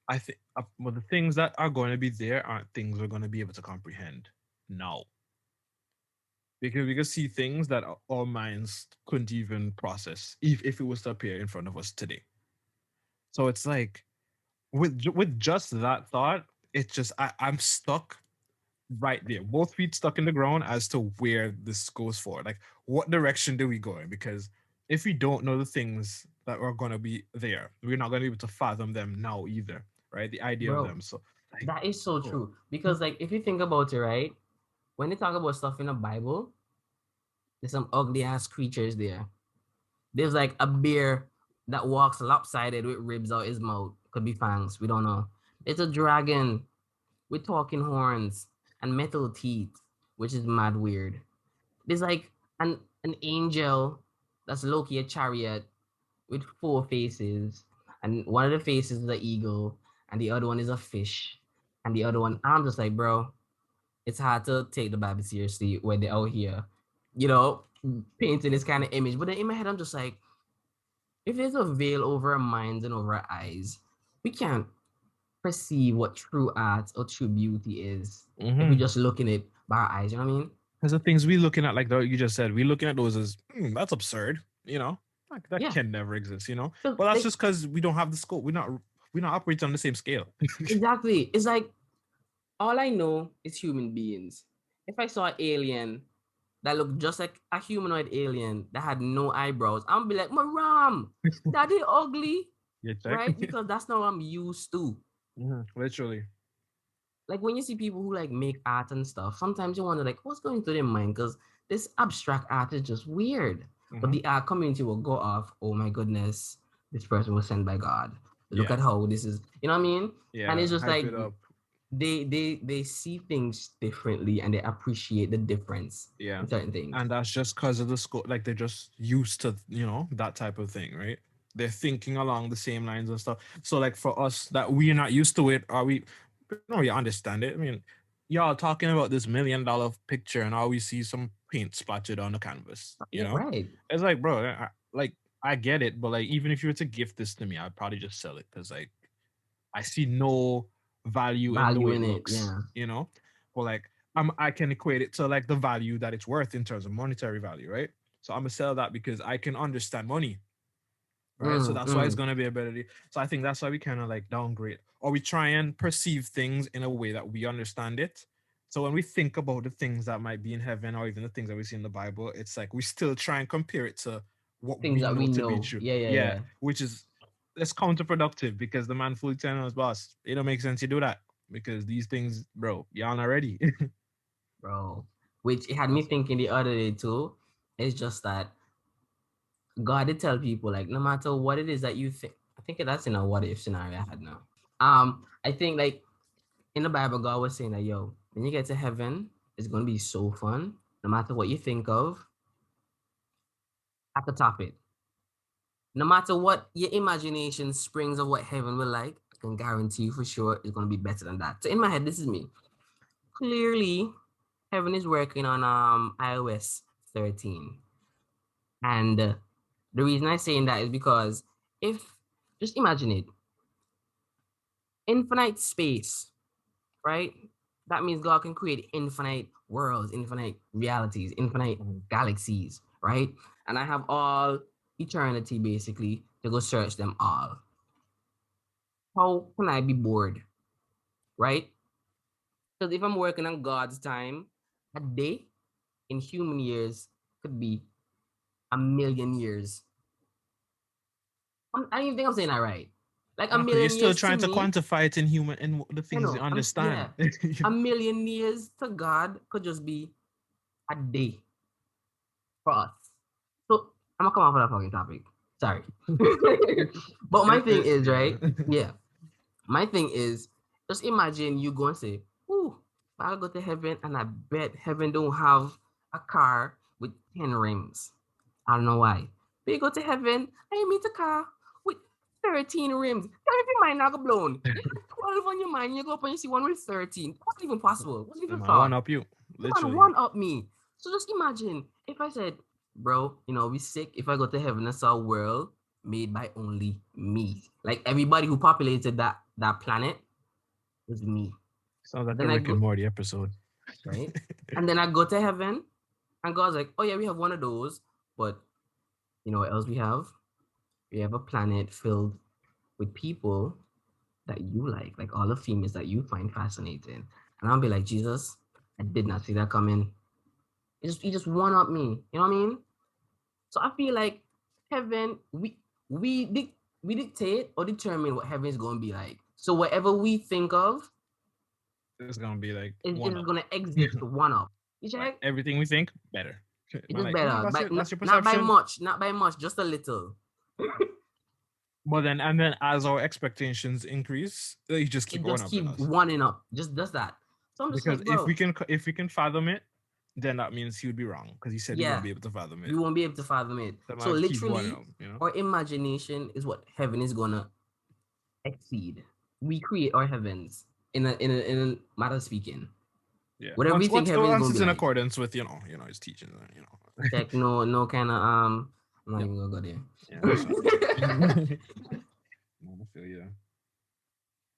I think. Well, the things that are going to be there aren't things we're going to be able to comprehend now. Because we can see things that our minds couldn't even process if it was to appear in front of us today. So it's like with just that thought, it's just I'm stuck right there, both feet stuck in the ground as to where this goes for. Like, what direction do we go in? Because if we don't know the things that are going to be there, we're not going to be able to fathom them now either, right? The idea of them. So like, that is so true. Because like, if you think about it, right, when they talk about stuff in the Bible, there's some ugly ass creatures there. There's like a bear that walks lopsided with ribs out his mouth. Could be fangs. We don't know. It's a dragon with talking horns and metal teeth, which is mad weird. There's like an angel that's Loki, a chariot with 4 faces, and one of the faces is an eagle, and the other one is a fish, and the other one, I'm just like, bro, it's hard to take the Bible seriously when they're out here, painting this kind of image. But then in my head, I'm just like, if there's a veil over our minds and over our eyes, we can't perceive what true art or true beauty is if we just looking at it by our eyes. You know what I mean? Because the things we looking at, like you just said, we looking at those as that's absurd. Like, that Yeah. can never exist. So, But that's like, just because we don't have the scope. We're not operating on the same scale. exactly. It's like all I know is human beings. If I saw an alien that looked just like a humanoid alien that had no eyebrows, I'm be like, Maram, that is ugly, You check? right? Because that's not what I'm used to. Literally. Like when you see people who like make art and stuff, sometimes you wonder like what's going through their mind because this abstract art is just weird. But the art community will go off, oh my goodness, this person was sent by God. Look at how this is, you know what I mean? Yeah. And it's just like it up. they see things differently and they appreciate the difference in certain things. And that's just because of the scope. Like they're just used to, that type of thing, right? They're thinking along the same lines and stuff. So like for us that we're not used to it, we don't really understand it. I mean, y'all talking about this $1 million picture and all we see some paint splattered on the canvas. Right. It's like, bro, I get it, but like even if you were to gift this to me, I'd probably just sell it because like I see no value in the way it looks. Yeah. But like I can equate it to like the value that it's worth in terms of monetary value, right? So I'm gonna sell that because I can understand money. Right. So that's why it's gonna be a better deal. So I think that's why we kind of like downgrade or we try and perceive things in a way that we understand it. So when we think about the things that might be in heaven or even the things that we see in the Bible, it's like we still try and compare it to what Things we that know we to know. be true. Yeah. Which is that's counterproductive because the man fully telling us, boss, it don't make sense you do that because these things, bro, y'all not ready. Bro. Which it had me thinking the other day too. It's just that God did tell people like no matter what it is that you think. I think that's in a what if scenario I had now. I think like in the Bible, God was saying that yo, when you get to heaven, it's gonna be so fun. No matter what you think of, I could top it. No matter what your imagination springs of what heaven will like, I can guarantee you for sure it's gonna be better than that. So in my head, this is me. Clearly, heaven is working on iOS 13. And the reason I'm saying that is because if just imagine it, infinite space, right? That means God can create infinite worlds, infinite realities, infinite galaxies, right? And I have all eternity basically to go search them all. How can I be bored, right? Because if I'm working on God's time, a day in human years could be 1,000,000 years. I don't even think I'm saying that right. Like a million You're still years trying to me, quantify it in human in the I things you know, understand. 1,000,000 years to God could just be a day for us. So I'm gonna come off of that fucking topic. Sorry. But my thing is, right? Yeah. My thing is, just imagine you go and say, ooh, I'll go to heaven and I bet heaven don't have a car with 10 rims. I don't know why. But you go to heaven and you meet a car with 13 rims. Tell me if your mind not go blown. You got 12 on your mind, you go up and you see one with 13. What's even possible? What's even thought? One up you. Literally. One up me. So just imagine if I said, bro, we sick if I go to heaven and saw a world made by only me. Like everybody who populated that planet was me. Sounds like a Rick and Morty episode. Right? And then I go to heaven and God's like, oh yeah, we have one of those, but you know what else we have? We have a planet filled with people that you like all the females that you find fascinating. And I'll be like, Jesus, I did not see that coming. He just one up me. You know what I mean? So I feel like heaven, we dictate or determine what heaven is going to be like. So whatever we think of, it's going to be like it's going to exist one up. You check? Like everything we think, better. It is better. That's your perception. Not by much, just a little. But then as our expectations increase, you just keep going up. Keep one up. Just does that. So because like, if we can fathom it, then that means he would be wrong because he said he won't be able to fathom it. We won't be able to fathom it. So literally, our imagination is what heaven is gonna exceed. We create our heavens in a matter of speaking. Yeah. Whatever you think heaven is Once gonna it's be in like. accordance with his teaching, Check no kind of I'm not Yep. even gonna go there. Yeah, that's fine. No, I feel you.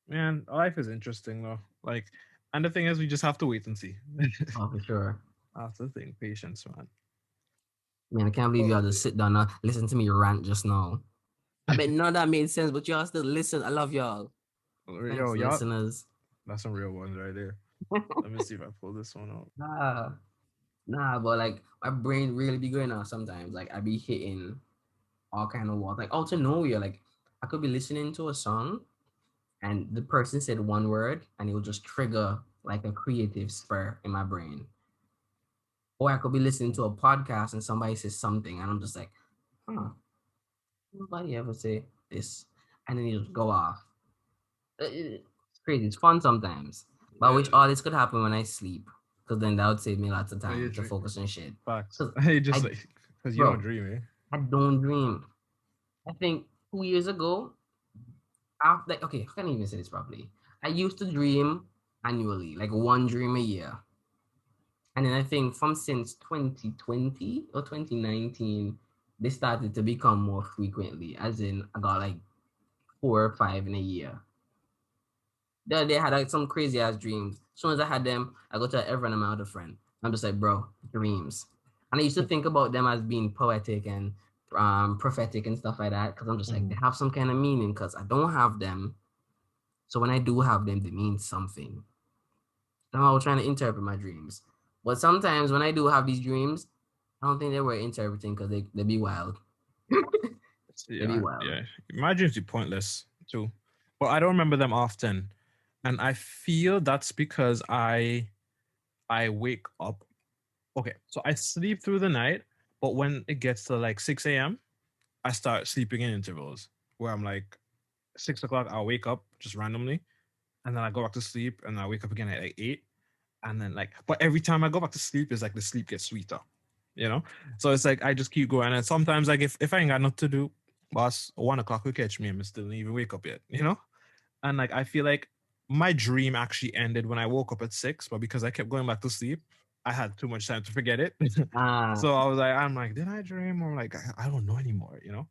Man, life is interesting though. Like, and the thing is, we just have to wait and see. Oh, for sure. That's the thing, patience, man. Man, I can't believe Oh, y'all just sit down and listen to me rant just now. I bet none of that made sense, but y'all still listen. I love y'all. Thanks, yo, y'all, listeners. that's some real ones right there. Let me see if I pull this one out. Nah, nah, but like my brain really be going off sometimes. Like I be hitting all kind of walls. Like out of nowhere, like I could be listening to a song and the person said one word and it will just trigger like a creative spur in my brain. Or I could be listening to a podcast and somebody says something and I'm just like, huh, nobody ever say this. And then you just go off. It's crazy. It's fun sometimes. But I wish all this could happen when I sleep. Because then that would save me lots of Oh, you time to dream. focus on shit. Facts. Because You just I, like, because you don't bro, dream, eh? I don't dream. I think 2 years ago, after, like, okay, I can't even say this properly. I used to dream annually, like one dream a year. And then I think from since 2020 or 2019, they started to become more frequently, as in I got like 4 or 5 in a year. The other day I had like some crazy ass dreams. As soon as I had them, I go to everyone, I'm out of friend. I'm just like, bro, dreams. And I used to think about them as being poetic and prophetic and stuff like that. Cause I'm just like, they have some kind of meaning because I don't have them. So when I do have them, they mean something. I'm always trying to interpret my dreams. But sometimes when I do have these dreams, I don't think they were interpreting because they be wild. They be Yeah, wild. yeah. My dreams be pointless too, but I don't remember them often, and I feel that's because I wake up. Okay, so I sleep through the night, but when it gets to like 6 a.m., I start sleeping in intervals where I'm like 6 o'clock, I'll wake up just randomly, and then I go back to sleep, and I wake up again at like 8, and then like, but every time I go back to sleep, it's like the sleep gets sweeter, you know. So it's like I just keep going, and sometimes like if I ain't got nothing to do, boss, 1 o'clock will catch me, and I still didn't even wake up yet, you know. And like I feel like my dream actually ended when I woke up at 6, but because I kept going back to sleep, I had too much time to forget it. Ah, So I was like, I'm like, did I dream? Or like, I don't know anymore, you know?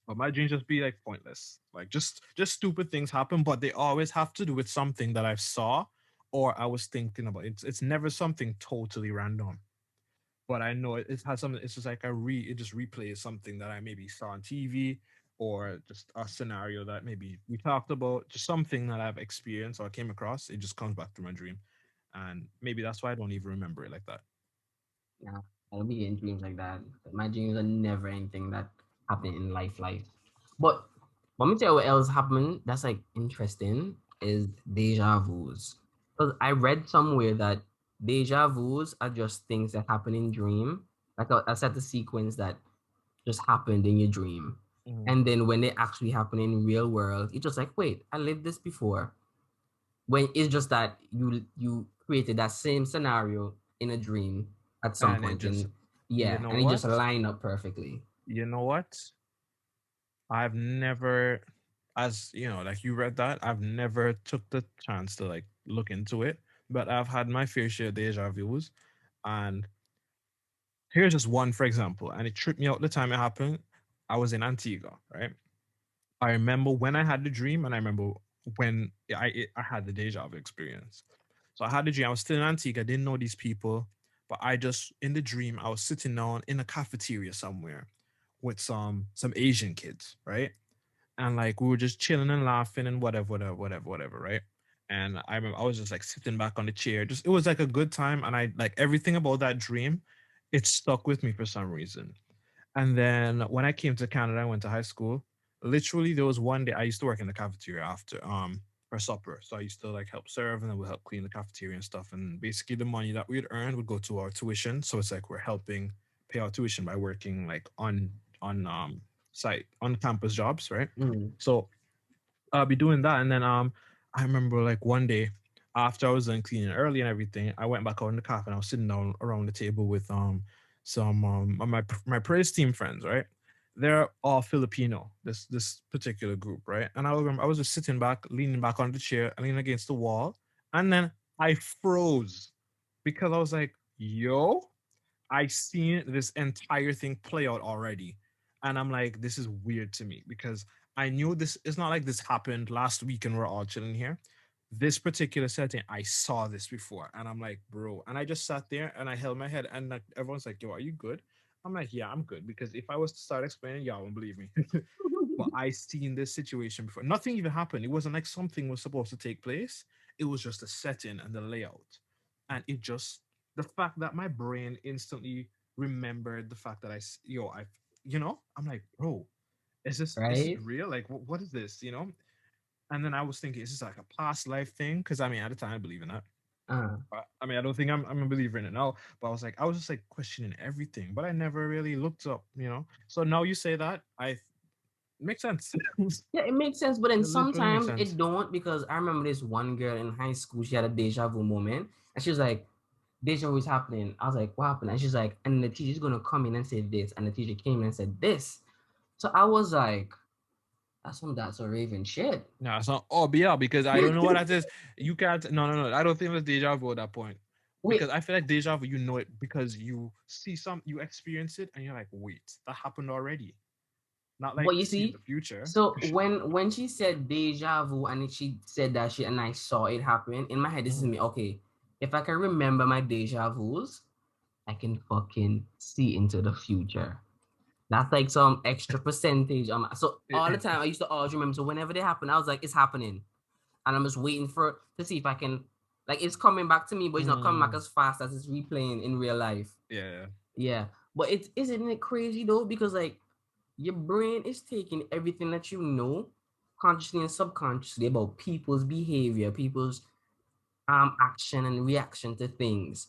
But my dreams just be like pointless. Like just stupid things happen, but they always have to do with something that I saw or I was thinking about. It's never something totally random. But I know it has something. It's just like it just replays something that I maybe saw on TV or just a scenario that maybe we talked about, just something that I've experienced or came across. It just comes back to my dream, and maybe that's why I don't even remember it like that. yeah, I don't be in dreams like that. My dreams are never anything that happened in life. But let me tell you what else happened that's like interesting is deja vus. Because I read somewhere that deja vus are just things that happen in dream, like a set of sequence that just happened in your dream. Mhm. And then when they actually happen in real world, it's just like, wait, I lived this before. When it's just that you created that same scenario in a dream at some And it point, just, and you yeah, know and it just what? line up perfectly. You know what? I've never, as you know, like you read that, I've never took the chance to like look into it, but I've had my fair share of deja vus. And here's just one, for example, and it tripped me out the time it happened. I was in Antigua, right? I remember when I had the dream, and I remember when I had the deja vu experience. So I had the dream. I was still in Antigua. I didn't know these people, but I just in the dream I was sitting down in a cafeteria somewhere with some Asian kids, right? And like we were just chilling and laughing and whatever, right? And I remember I was just like sitting back on the chair. Just it was like a good time, and I like everything about that dream. It stuck with me for some reason. And then when I came to Canada, I went to high school. Literally, there was one day I used to work in the cafeteria after for supper. So I used to like help serve and then we'll help clean the cafeteria and stuff. And basically the money that we'd earn would go to our tuition. So it's like we're helping pay our tuition by working like on site on campus jobs, right? Mm. So I'll be doing that. And then I remember like one day after I was done cleaning early and everything, I went back out in the cafe and I was sitting down around the table with some of my praise team friends, right? They're all Filipino, this particular group, right? And I remember I was just sitting back, leaning back on the chair, leaning against the wall, and then I froze. because I was like, yo, I seen this entire thing play out already. And I'm like, this is weird to me because I knew this. It's not like this happened last week and we're all chilling here. This particular setting, I saw this before. And I'm like, bro. And I just sat there and I held my head and like everyone's like, yo, are you good? I'm like, yeah, I'm good. Because if I was to start explaining, y'all won't believe me. But I seen this situation before. Nothing even happened. It wasn't like something was supposed to take place. It was just the setting and the layout. And it just the fact that my brain instantly remembered the fact that I'm like, bro, is this Right? real? Like, what is this? And then I was thinking, is this like a past life thing? Because I mean, at the time, I believe in that. Uh, But, I mean, I don't think I'm a believer in it now. But I was just like questioning everything, but I never really looked up. So now you say that, I makes sense. yeah, it makes sense, but then It literally makes sometimes sense. it don't because I remember this one girl in high school, she had a deja vu moment and she was like, deja vu is happening. I was like, what happened? And she's like, and the teacher's gonna come in and say this, and the teacher came in and said this. So I was like, that's a Raven shit. No, it's not. Oh, yeah, because I don't know what that is. You can't. No, no, no. I don't think it was deja vu at that point. Because Wait, I feel like deja vu, you know it because you you experience it, and you're like, wait, that happened already. Not like but you see in see, the future. so when she said deja vu and she said that shit and I saw it happen in my head, this is Mm. me. Okay, if I can remember my deja vus, I can fucking see into the future. That's like some extra percentage. So all the time I used to always remember. So whenever they happen, I was like, it's happening, and I'm just waiting for to see if I can. Like it's coming back to me, but it's not coming back Mm. as fast as it's replaying in real life. Yeah. Yeah, but it isn't it crazy though because like your brain is taking everything that you know, consciously and subconsciously about people's behavior, people's action and reaction to things,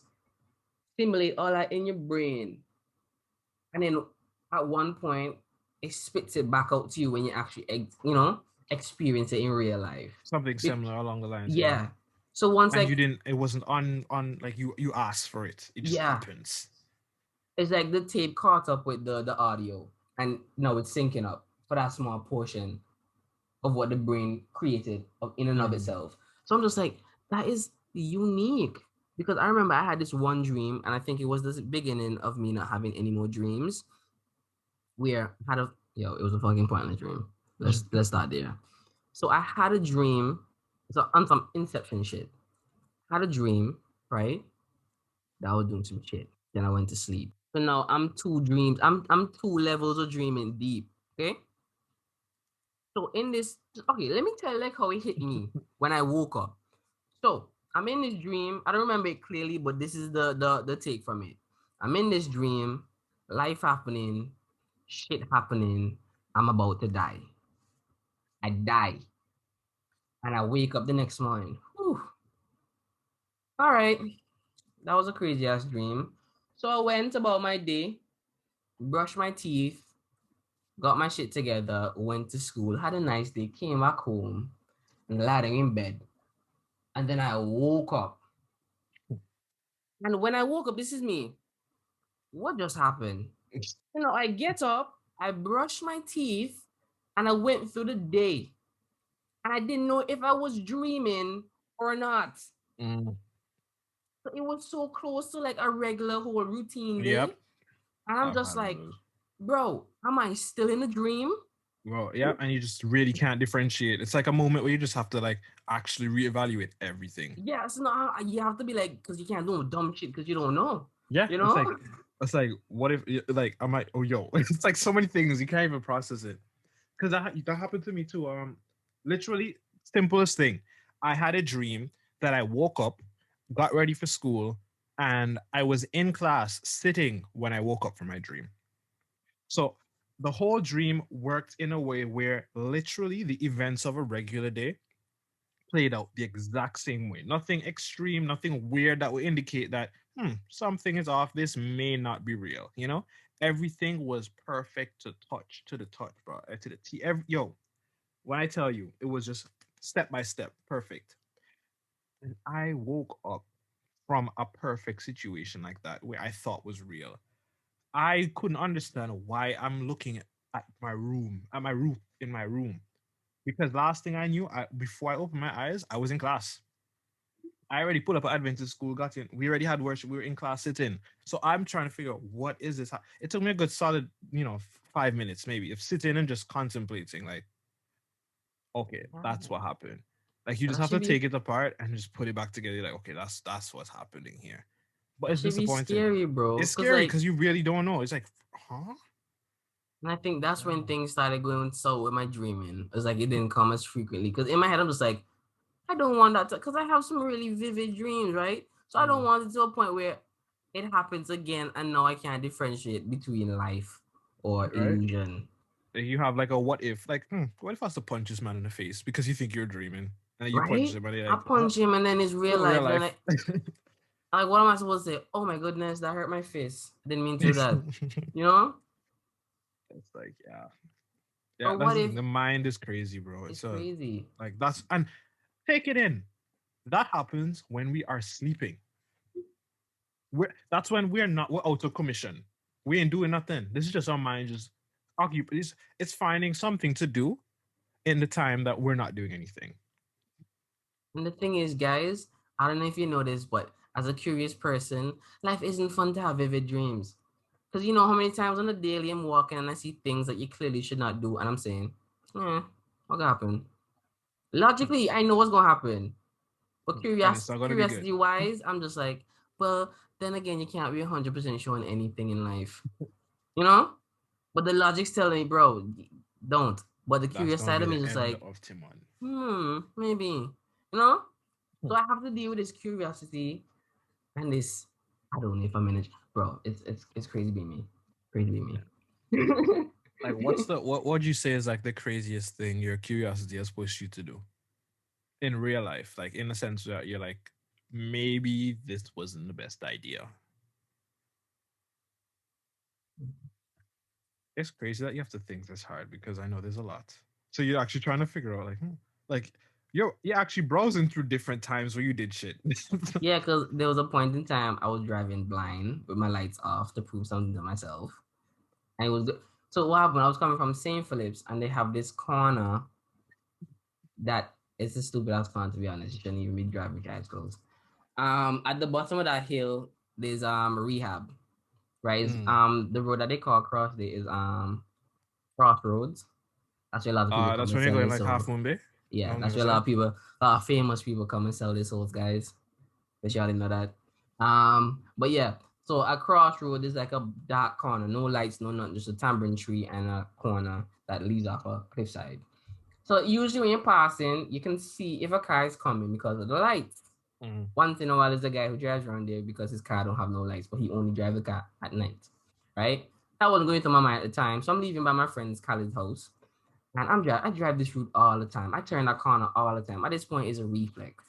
stimulate all that in your brain, and then at one point it spits it back out to you when you actually experience it in real life. Something similar along the lines. Yeah. Yeah. So once And you like didn't. It wasn't on like you asked for it. It just yeah, happens. it's like the tape caught up with the audio, and now it's syncing up for that small portion of what the brain created in and of Mm. itself. So I'm just like, that is unique. Because I remember I had this one dream, and I think it was the beginning of me not having any more dreams. Where I had it was a fucking pointless dream. Let's start there. So I had a dream. So on some inception shit. Had a dream, right? That I was doing some shit. Then I went to sleep. So now I'm two dreams. I'm two levels of dreaming deep. Okay. So in this, okay, let me tell like how it hit me when I woke up. So I'm in this dream. I don't remember it clearly, but this is the take from it. I'm in this dream, life happening, shit happening. I'm about to die. I die, and I wake up the next morning. Whew. All right, that was a crazy ass dream. So I went about my day, brushed my teeth, got my shit together, went to school, had a nice day, came back home, and lying in bed. And then I woke up. And when I woke up, this is me. What just happened? I get up, I brush my teeth, and I went through the day. And I didn't know if I was dreaming or not. Mm. So it was so close to like a regular whole routine day. Yep. And I'm I've just had one of like, those. bro, am I still in a dream? Well, yeah, and you just really can't differentiate. It's like a moment where you just have to like actually reevaluate everything. Yeah, it's not, you have to be like, because you can't do dumb shit because you don't know. Yeah, You it's know? like what if like I'm like, oh yo, it's like so many things you can't even process it. Because that happened to me too. Literally simplest thing. I had a dream that I woke up, got ready for school, and I was in class sitting when I woke up from my dream. So the whole dream worked in a way where literally the events of a regular day played out the exact same way. Nothing extreme, nothing weird that would indicate that something is off. This may not be real. Everything was perfect to the touch, bro. To the T. Yo, when I tell you, it was just step by step, perfect. And I woke up from a perfect situation like that, where I thought was real. I couldn't understand why I'm looking at my roof in my room, because last thing I knew, before I opened my eyes, I was in class. I already pulled up at Adventist school, got in. We already had worship. We were in class sitting. So I'm trying to figure out what is this. It took me a good solid, 5 minutes maybe of sitting and just contemplating. Like, okay, that's what happened. Like you just That have should to be take it apart and just put it back together. Like, okay, that's what's happening here. But that it's should be disappointing. scary, bro. It's Cause scary like, because you really don't know. It's like, huh? and I think that's when Yeah. things started going so with my dreaming. It's like it didn't come as frequently. Cause in my head, I'm just like, I don't want that to, because I have some really vivid dreams, right? So I don't want it to a point where it happens again and now I can't differentiate between life or Right? illusion. You have like a what if, like, what if I was to punch this man in the face because you think you're dreaming, and then you punch Right? him and you're I like, punch him and then it's real oh, real life. And life. like, what am I supposed to say? Oh my goodness, that hurt my face. I didn't mean to do that. You know? It's like, yeah, Or That's what if the mind is crazy, bro. it's It's crazy? like that's and take it in. That happens when we are sleeping. That's when we're out of commission. We ain't doing nothing. This is just our mind just occupied. It's finding something to do in the time that we're not doing anything. And the thing is, guys, I don't know if you know this, but as a curious person, life isn't fun to have vivid dreams. Because you know how many times on the daily I'm walking and I see things that you clearly should not do, and I'm saying, what happened? Logically, I know what's gonna happen. But And it's not gonna be good. curiosity wise, I'm just like, well, then again, you can't be 100% sure on anything in life, you know? But the logic's telling me, bro, don't. But the That's curious gonna side be of me the is just end like, of Timon. maybe, you know? So I have to deal with this curiosity and this. I don't know if I'm in it, bro. It's crazy being me. Crazy being me. Like, what would you say is like the craziest thing your curiosity has pushed you to do in real life? Like in the sense that you're like, maybe this wasn't the best idea. It's crazy that you have to think this hard because I know there's a lot. So you're actually trying to figure out like you're actually browsing through different times where you did shit. Yeah, because there was a point in time I was driving blind with my lights off to prove something to myself. And it was good. So what happened? I was coming from St. Philip's and they have this corner that it's a stupid ass corner, to be honest. You shouldn't even be driving with your eyes closed. At the bottom of that hill, there's rehab. Right? The road that they call across there is Crossroads. That's where a lot of people come That's and when you're sell going their like Half souls. Moon Bay. Yeah, On the that's other where a lot side. of people, famous people come and sell their souls, guys. But y'all didn't know that. But yeah, so at Crossroad there's like a dark corner, no lights, no nothing, just a tambourine tree and a corner that leads off a cliffside. So usually when you're passing, you can see if a car is coming because of the lights. Once in a while, there's a guy who drives around there because his car don't have no lights, but he only drives the car at night, right? That wasn't going through my mind at the time, so I'm leaving by my friend's college house, and I drive this route all the time. I turn that corner all the time. At this point, it's a reflex.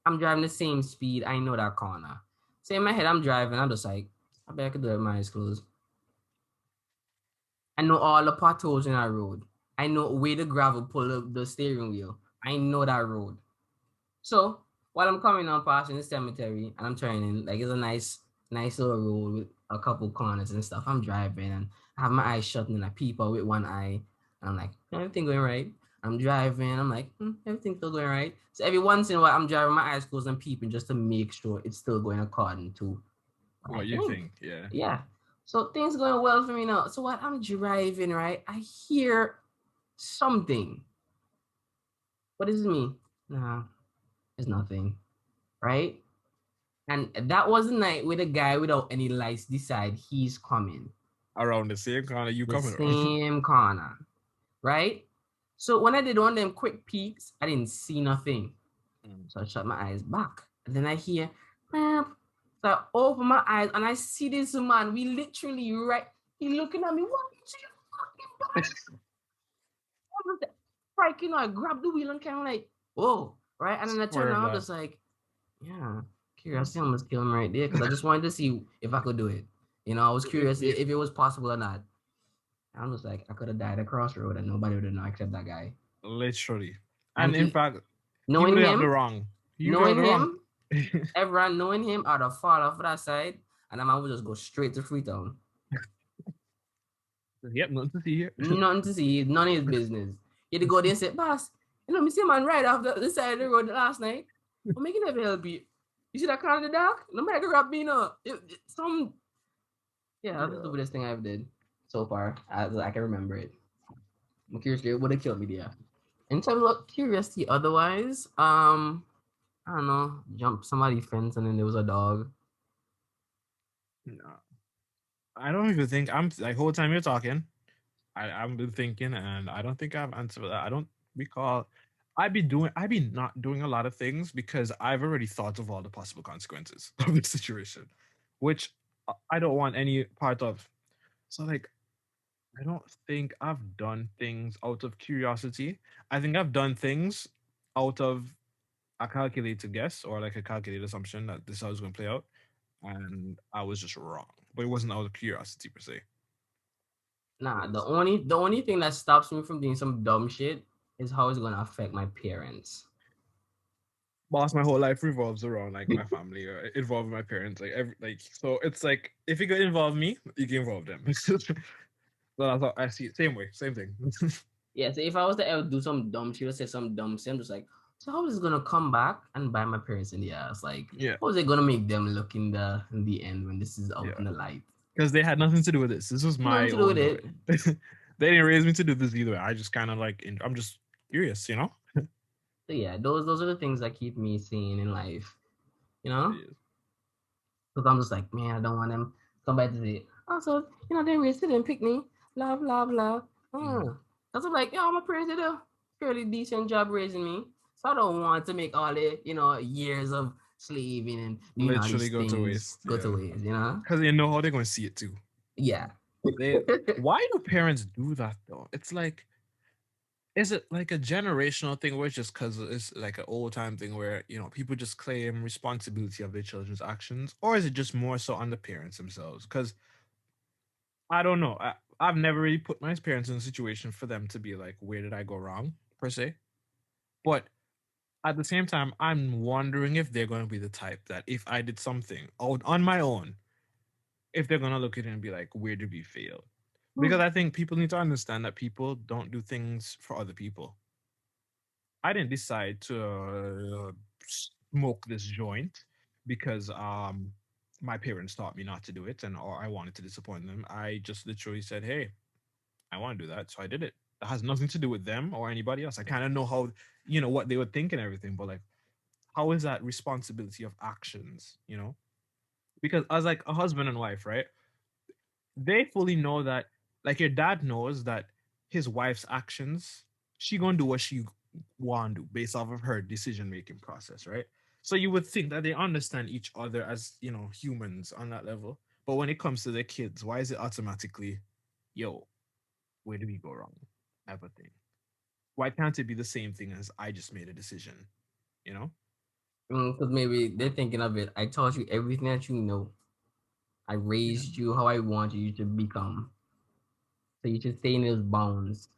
I'm driving the same speed. I know that corner. So in my head, I'm driving. I'm just like, I bet I could do it with my eyes closed. I know all the potholes in that road. I know where the gravel pull up the steering wheel. I know that road. So while I'm coming on passing the cemetery and I'm turning, like it's a nice little road with a couple corners and stuff. I'm driving and I have my eyes shut and I peep out with one eye. And I'm like, everything going right. I'm driving. I'm like, everything's still going right. So every once in a while, I'm driving my eyes closed and peeping just to make sure it's still going according to What you think? Yeah. Yeah. So things going well for me now. So while I'm driving, right, I hear something. What is it me? Nah, it's nothing. Right? And that was the night where the guy without any lights decide he's coming. Around the same corner you The coming around. same corner. Right? So when I did one of them quick peeks, I didn't see nothing. So I shut my eyes back. And then I hear, so I open my eyes and I see this man. We literally he looking at me, what is your fucking bike? I grabbed the wheel and kind of like, whoa, right? And then I turned around, just like, yeah, curiosity almost killed him right there because I just wanted to see if I could do it. I was curious if it was possible or not. I'm just like, I could have died at Crossroad and nobody would have known except that guy. Literally. And in fact, knowing him, have the wrong. Knowing him, everyone knowing him, I'd have fall off that side and I would just go straight to Freetown. Yep, nothing to see here. Nothing to see, none of his business. He had to go there and say, boss, me see a man right off the side of the road last night. I'm making that help you. You see that car in the dark? No matter grab me no. Some that's the Yeah. stupidest thing I've did so far. As I can remember it. I'm curious it would have killed me there. In terms of curiosity, otherwise, I don't know, jump somebody fence and then there was a dog. No, I don't even think I'm like whole time you're talking. I've been thinking, and I don't think I've answered that. I don't recall. I be not doing a lot of things because I've already thought of all the possible consequences of the situation, which I don't want any part of. So like, I don't think I've done things out of curiosity. I think I've done things out of a calculated guess or like a calculated assumption that this is how it's going to play out, and I was just wrong. But it wasn't out of curiosity per se. Nah, the Because only thing that stops me from doing some dumb shit is how it's gonna affect my parents. boss, my whole life revolves around like my family or involving my parents. Like every like so it's like if you can involve me, you can involve them. So that's how I see it. Same way, same thing. Yeah, so if I was to ever do some dumb shit or say some dumb shit, I'm just like, so how is it gonna come back and bite my parents in the ass? Like, Yeah, how is it gonna make them look in the end when this is out yeah. in the light? Because they had nothing to do with this. This was Nothing my to do with own doing. it. They didn't raise me to do this either. I just kind of like I'm just curious, you know. So yeah, those are the things that keep me sane in life, you know? Yes. Because I'm just like, man, I don't want them somebody to say, oh, so they raised it and pick me, blah blah blah. Mm. That's I'm like, yeah, my parents did a fairly decent job raising me, so I don't want to make all the years of slaving and doing all Literally these go to things waste. go to Yeah, waste, you know? because they know how they're going to see it too. Yeah. They why do parents do that though? It's like is it like a generational thing where it's just because it's like an old time thing where people just claim responsibility of their children's actions, or is it just more so on the parents themselves? Because I don't know. I've never really put my parents in a situation for them to be like, where did I go wrong per se? But at the same time, I'm wondering if they're going to be the type that if I did something on my own, if they're going to look at it and be like, where did we fail? Because I think people need to understand that people don't do things for other people. I didn't decide to smoke this joint because my parents taught me not to do it and or I wanted to disappoint them. I just literally said, "Hey, I want to do that," so I did it. That has nothing to do with them or anybody else. I kind of know how what they would think and everything, but like, how is that responsibility of actions? Because as like a husband and wife, right? They fully know that, like your dad knows that his wife's actions, she gonna do what she want to do based off of her decision making process, right? So you would think that they understand each other as humans on that level. But when it comes to their kids, why is it automatically, yo, where do we go wrong? Type of thing. Why can't it be the same thing as I just made a decision? You know? Because maybe they're thinking of it. I taught you everything that you know. I Yeah. raised you how I want you to become. So you should stay in those bounds.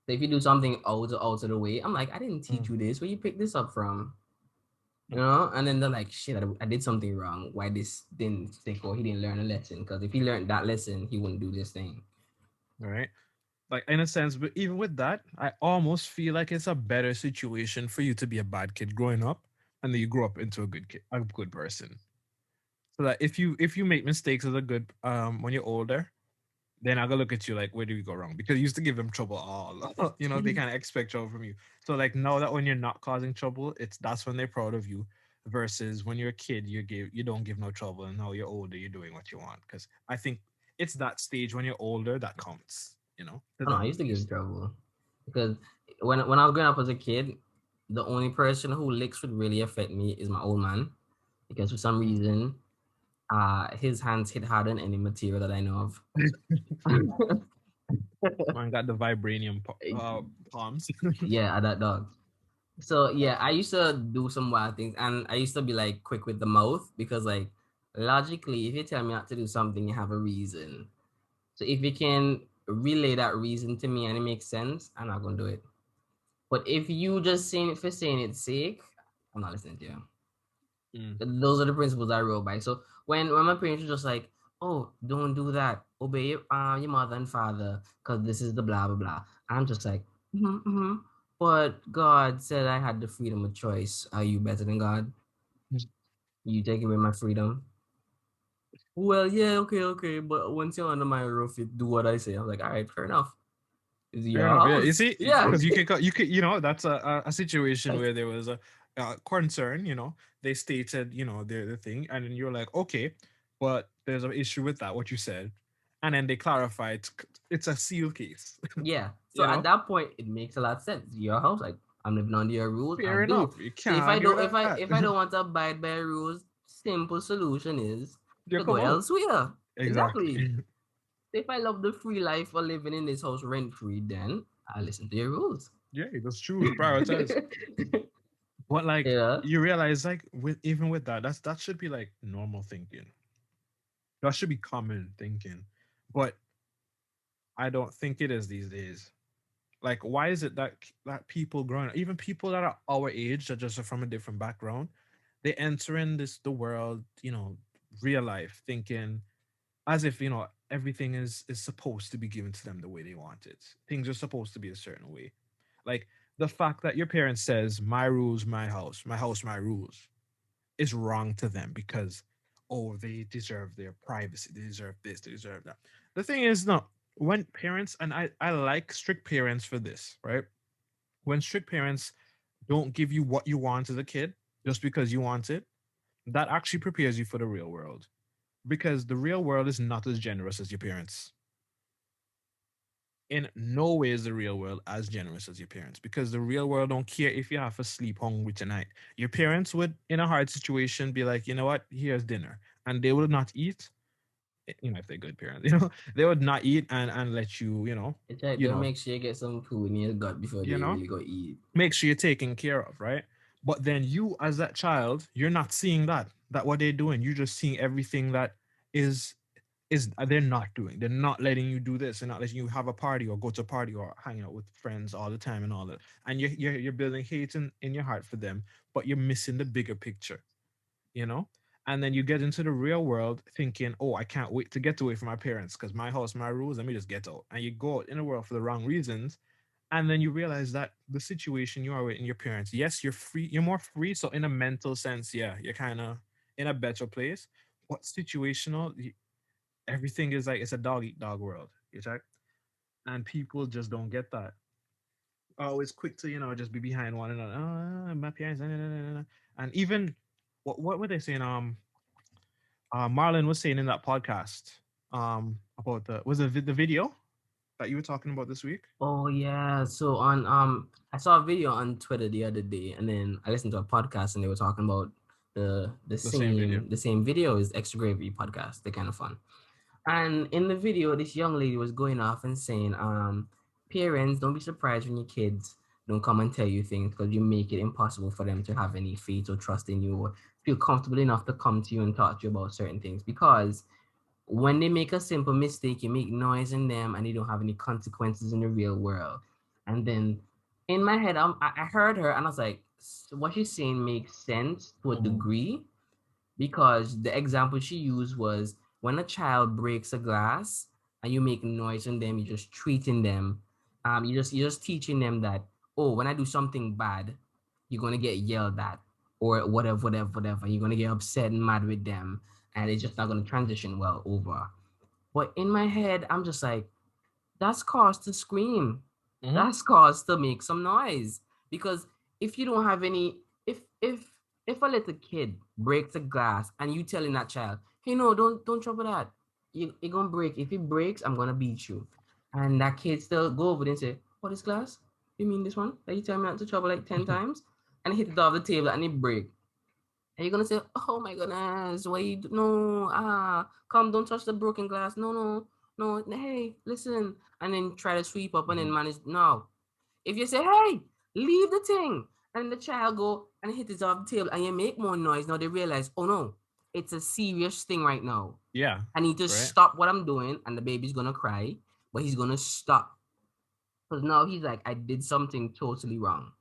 So if you do something out of the way, I'm like, I didn't teach Mm. you this. Where you pick this up from? Mm. And then they're like, shit, I did something wrong. Why this didn't stick or he didn't learn a lesson? Because if he learned that lesson, he wouldn't do this thing. All right. Like in a sense, but even with that, I almost feel like it's a better situation for you to be a bad kid growing up, and then you grow up into a good kid, a good person. So that if you make mistakes as a good when you're older, then I'm gonna look at you like, where do we go wrong? Because you used to give them trouble all, they kind of expect trouble from you. So like now that when you're not causing trouble, that's when they're proud of you. Versus when you're a kid, you don't give no trouble, and now you're older, you're doing what you want. Because I think it's that stage when you're older that counts. To I don't know, I them used at to give least. trouble because when I was growing up as a kid, the only person who licks would really affect me is my old man because for some reason, his hands hit harder than any material that I know of. Man got the vibranium palms. Yeah, that dog. So yeah, I used to do some wild things, and I used to be like quick with the mouth because like logically, if you tell me not to do something, you have a reason. So if you can relay that reason to me and it makes sense, I'm not gonna do it. But if you just saying it for saying its sake, I'm not listening to you. Mm. Those are the principles I roll by. So when my parents were just like, "Oh, don't do that. Obey your mother and father, because this is the blah blah blah." I'm just like, mm-hmm, mm-hmm. But God said I had the freedom of choice. Are you better than God? You taking away my freedom? Well, yeah, okay. But once you're under my roof, you do what I say. I'm like, all right, fair enough. It's Fair your enough. Yeah, you house. see, Yeah. because that's a situation where there was a concern. They stated the thing, and then you're like, okay, but there's an issue with that. What you said, and then they clarified it's a seal case. Yeah. So you at know, that point, it makes a lot of sense. Your house, like I'm living under your rules, I fair do. enough. You So can't if I argue don't, that. if I don't want to abide by rules, simple solution is You to go come out elsewhere. Exactly. exactly. If I love the free life for living in this house rent free, then I listen to your rules. Yeah, that's true. Prioritize. But like Yeah. you realize, like with that, that should be like normal thinking. That should be common thinking. But I don't think it is these days. Like, why is it that people growing up, even people that are our age, that just are from a different background, they enter in the world, real life, thinking as if everything is supposed to be given to them the way they want it. Things are supposed to be a certain way. Like the fact that your parents says my rules, my house, my rules, is wrong to them because they deserve their privacy, they deserve this, they deserve that. The thing is, no, when parents, and I like strict parents for this, right? When strict parents don't give you what you want as a kid just because you want it, that actually prepares you for the real world, because the real world is not as generous as your parents. In no way is the real world as generous as your parents, because the real world don't care if you have to sleep hungry tonight. Your parents would, in a hard situation, be like, you know what, here's dinner, and they would not eat. If they're good parents, they would not eat and let you, It's like you they'll know, make sure you get some food in your gut before you they know, really go eat. make sure you're taken care of, right? But then you, as that child, you're not seeing that what they're doing. You're just seeing everything that is they're not doing. They're not letting you do this. They're not letting you have a party or go to a party or hang out with friends all the time and all that. And you're building hate in your heart for them, but you're missing the bigger picture, you know? And then you get into the real world thinking, oh, I can't wait to get away from my parents because my house, my rules, let me just get out. And you go out in the world for the wrong reasons. And then you realize that the situation you are with in your parents, yes, you're free, you're more free. So in a mental sense, yeah, you're kind of in a better place. But situational, everything is like it's a dog eat dog world. You check, and people just don't get that. Always quick to just be behind one another. Oh, my parents, nah, nah, nah, nah, nah." And even what were they saying? Marlon was saying in that podcast about the video that you were talking about this week. Oh yeah. So on I saw a video on Twitter the other day, and then I listened to a podcast and they were talking about the The same video. same video is Extra Gravy podcast. They're kind of fun. And in the video, this young lady was going off and saying, parents, don't be surprised when your kids don't come and tell you things, because you make it impossible for them to have any faith or trust in you or feel comfortable enough to come to you and talk to you about certain things. Because when they make a simple mistake, you make noise in them and they don't have any consequences in the real world. And then in my head, I heard her and I was like, what she's saying makes sense to a degree, because the example she used was when a child breaks a glass and you make noise in them, you're just treating them, you're just teaching them that, oh, when I do something bad, you're gonna get yelled at or whatever. You're gonna get upset and mad with them, and it's just not gonna transition well over. But in my head, I'm just like, that's cause to scream. That's cause to make some noise. Because if you don't have any, if a little kid breaks a glass and you telling that child, hey, no, don't trouble that. It gonna break. If it breaks, I'm gonna beat you. And that kid still go over there and say, what, this glass? You mean this one that you tell me not to trouble like 10 times? And hit it off the table and it break. And you're gonna say, oh my goodness, why you no, come, don't touch the broken glass. No, hey, listen. And then try to sweep up and then manage. No. If you say, hey, leave the thing, and the child go and hit it off the table and you make more noise, now they realize, oh no, it's a serious thing right now. Yeah. I need to stop what I'm doing, and the baby's gonna cry, but he's gonna stop. Because now he's like, I did something totally wrong.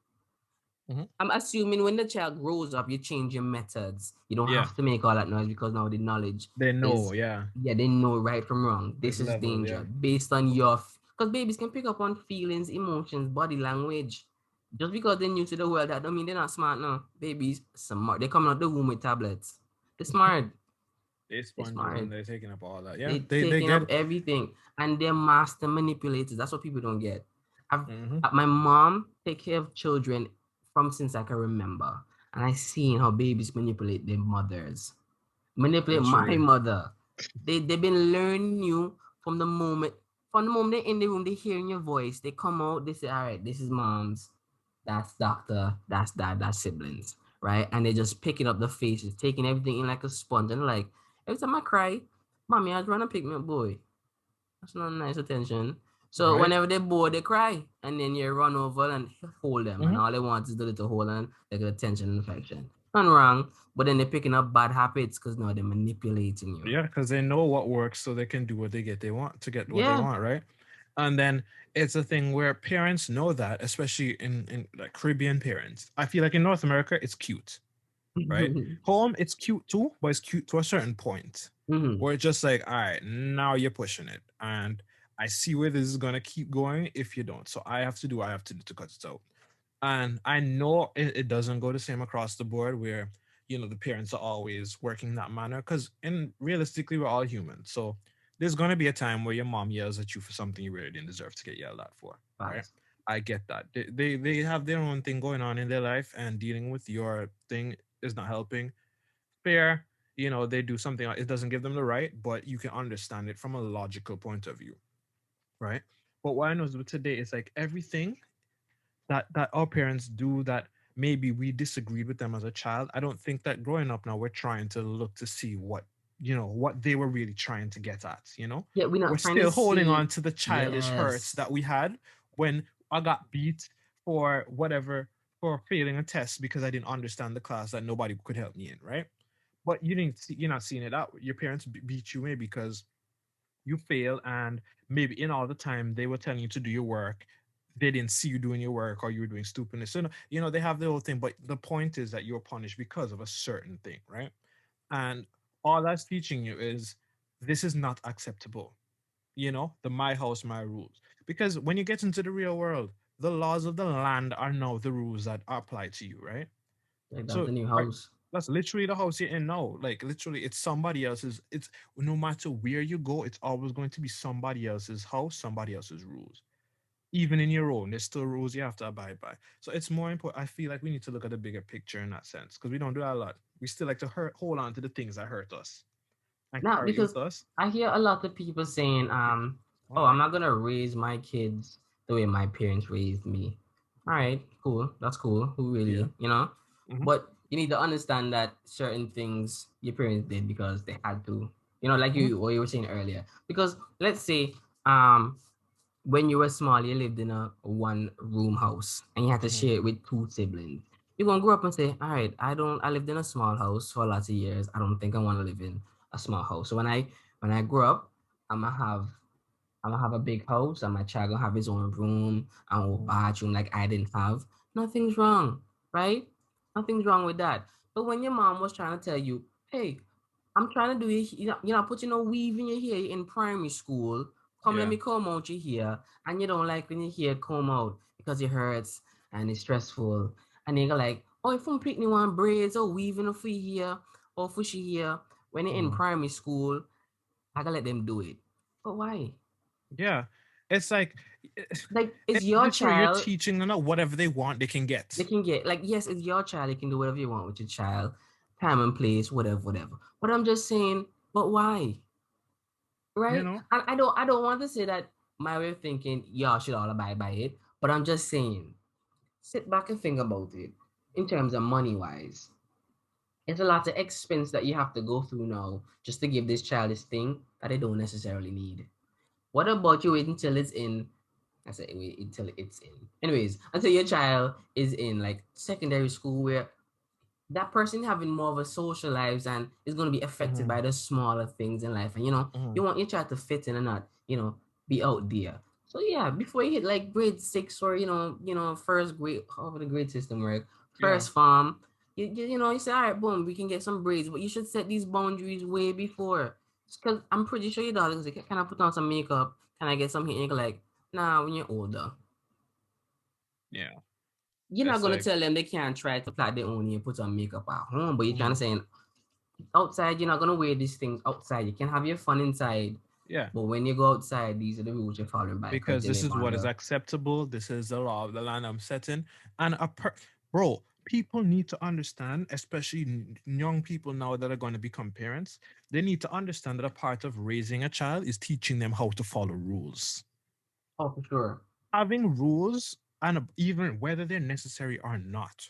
I'm assuming when the child grows up, you change your methods. You don't have to make all that noise because now the knowledge they know, they know right from wrong. This is levels, danger based on your because babies can pick up on feelings, emotions, body language. Just because they're new to the world, that don't mean they're not smart. No, babies smart. They come out the womb with tablets. They're smart. They They're sponges smart. and they're taking up all that. Yeah, They they taking get up it. everything, and they're master manipulators. That's what people don't get. I've Mm-hmm. my mom take care of children from since I can remember, and I seen how babies manipulate their mothers, manipulate my Literally. mother. They've been learning you from the moment they're in the room, they hearing your voice. They come out, they say, "All right, this is mom's, that's doctor, that's dad, that's siblings," right? And they just picking up the faces, taking everything in like a sponge, and like every time I cry, mommy, I'd run and pick me up, boy. That's not nice attention. So Right. whenever they're bored, they cry, and then you run over and hold them, and Mm-hmm. all they want is the little hold and like attention and affection. Nothing wrong, but then they're picking up bad habits because now they're manipulating you. Yeah, because they know what works, so they can do what they want to get what they Yeah. want, right? And then it's a thing where parents know that, especially in like Caribbean parents. I feel like in North America, it's cute, right? Home, it's cute too, but it's cute to a certain point Mm-hmm. where it's just like, all right, now you're pushing it, and I see where this is gonna keep going if you don't. So I have to do what I have to do to cut it out. And I know it doesn't go the same across the board where the parents are always working that manner, because in realistically we're all human. So there's going to be a time where your mom yells at you for something you really didn't deserve to get yelled at for, right? Facts. I get that. They have their own thing going on in their life, and dealing with your thing is not helping. Fair. They do something, it doesn't give them the right, but you can understand it from a logical point of view, right? But what I know is with today is like everything that our parents do that maybe we disagreed with them as a child. I don't think that growing up now we're trying to look to see what they were really trying to get at. Yeah, we're We're not trying to still holding on see. to the childish hurts Yes. that we had when I got beat for whatever, for failing a test because I didn't understand the class that nobody could help me in, right? But you're not seeing it out. Your parents beat you maybe because you fail, and maybe in all the time they were telling you to do your work, they didn't see you doing your work, or you were doing stupidness. So they have the whole thing, but the point is that you're punished because of a certain thing, right? And all that's teaching you is this is not acceptable. The my house, my rules. Because when you get into the real world, the laws of the land are now the rules that apply to you, right? Like that's So the new right, house. that's literally the house you're in now. Like literally, it's somebody else's. It's no matter where you go, it's always going to be somebody else's house, somebody else's rules. Even in your own, there's still rules you have to abide by. So it's more important. I feel like we need to look at the bigger picture in that sense because we don't do that a lot. We still like to hold on to the things that hurt us and Not carry it because with us. I hear a lot of people saying, All oh, I'm right. not gonna raise my kids the way my parents raised me. All right, cool. That's cool. Who Yeah. really, you know? Mm-hmm. But you need to understand that certain things your parents did because they had to. Like Mm-hmm. what you were saying earlier. Because let's say, um, when you were small, you lived in a one room house and you had to Mm-hmm. share it with two siblings. You're gonna grow up and say, all right, I lived in a small house for lots of years. I don't think I want to live in a small house. So when I grow up, I'm gonna have I'm gonna have a big house and my child gonna have his own room and own Mm-hmm. bathroom like I didn't have. Nothing's wrong, right? Nothing's wrong with that. But when your mom was trying to tell you, hey, I'm trying to do it, putting a weave in your hair in primary school. Come let Yeah. me comb out your hair. And you don't like when your hair comb out because it hurts and it's stressful. And you're like, oh, if I'm picking one braids or weaving a for here or for she here, when you're in Mm-hmm. primary school, I gotta let them do it. But why? Yeah. It's like Like, it's it's your literally you're child. teaching them that whatever they want, they can They get. can get, like, yes, it's your child. You can do whatever you want with your child, time and place, whatever, whatever. But I'm just saying, but why? You Right? know. And I don't want to say that my way of thinking, y'all should all abide by it. But I'm just saying, sit back and think about it in terms of money wise. It's a lot of expense that you have to go through now just to give this child this thing that they don't necessarily need. What about you wait until it's in? I said wait until it's in. Anyways, until your child is in like secondary school where that person having more of a social lives and is going to be affected Mm-hmm. by the smaller things in life. And Mm-hmm. you want your child to fit in and not, be out there. So yeah, before you hit like grade 6 or first grade, however the grade system work, Yeah. first farm, you say, all right, boom, we can get some braids, but you should set these boundaries way before. Because I'm pretty sure your daughter's like, can I put on some makeup? Can I get some hair? And you're like, nah, when you're older. Yeah. you're not It's gonna like, tell them they can't try to plait their own and put on makeup at home, but you're trying to mhm, say outside, you're not gonna wear these things outside. You can have your fun inside, yeah, but when you go outside, these are the rules you're following by because because you this live is what is under. acceptable. This is the law of the land I'm setting. And bro, people need to understand, especially young people now that are going to become parents, they need to understand that a part of raising a child is teaching them how to follow rules. Oh, for sure. Having rules, and even whether they're necessary or not,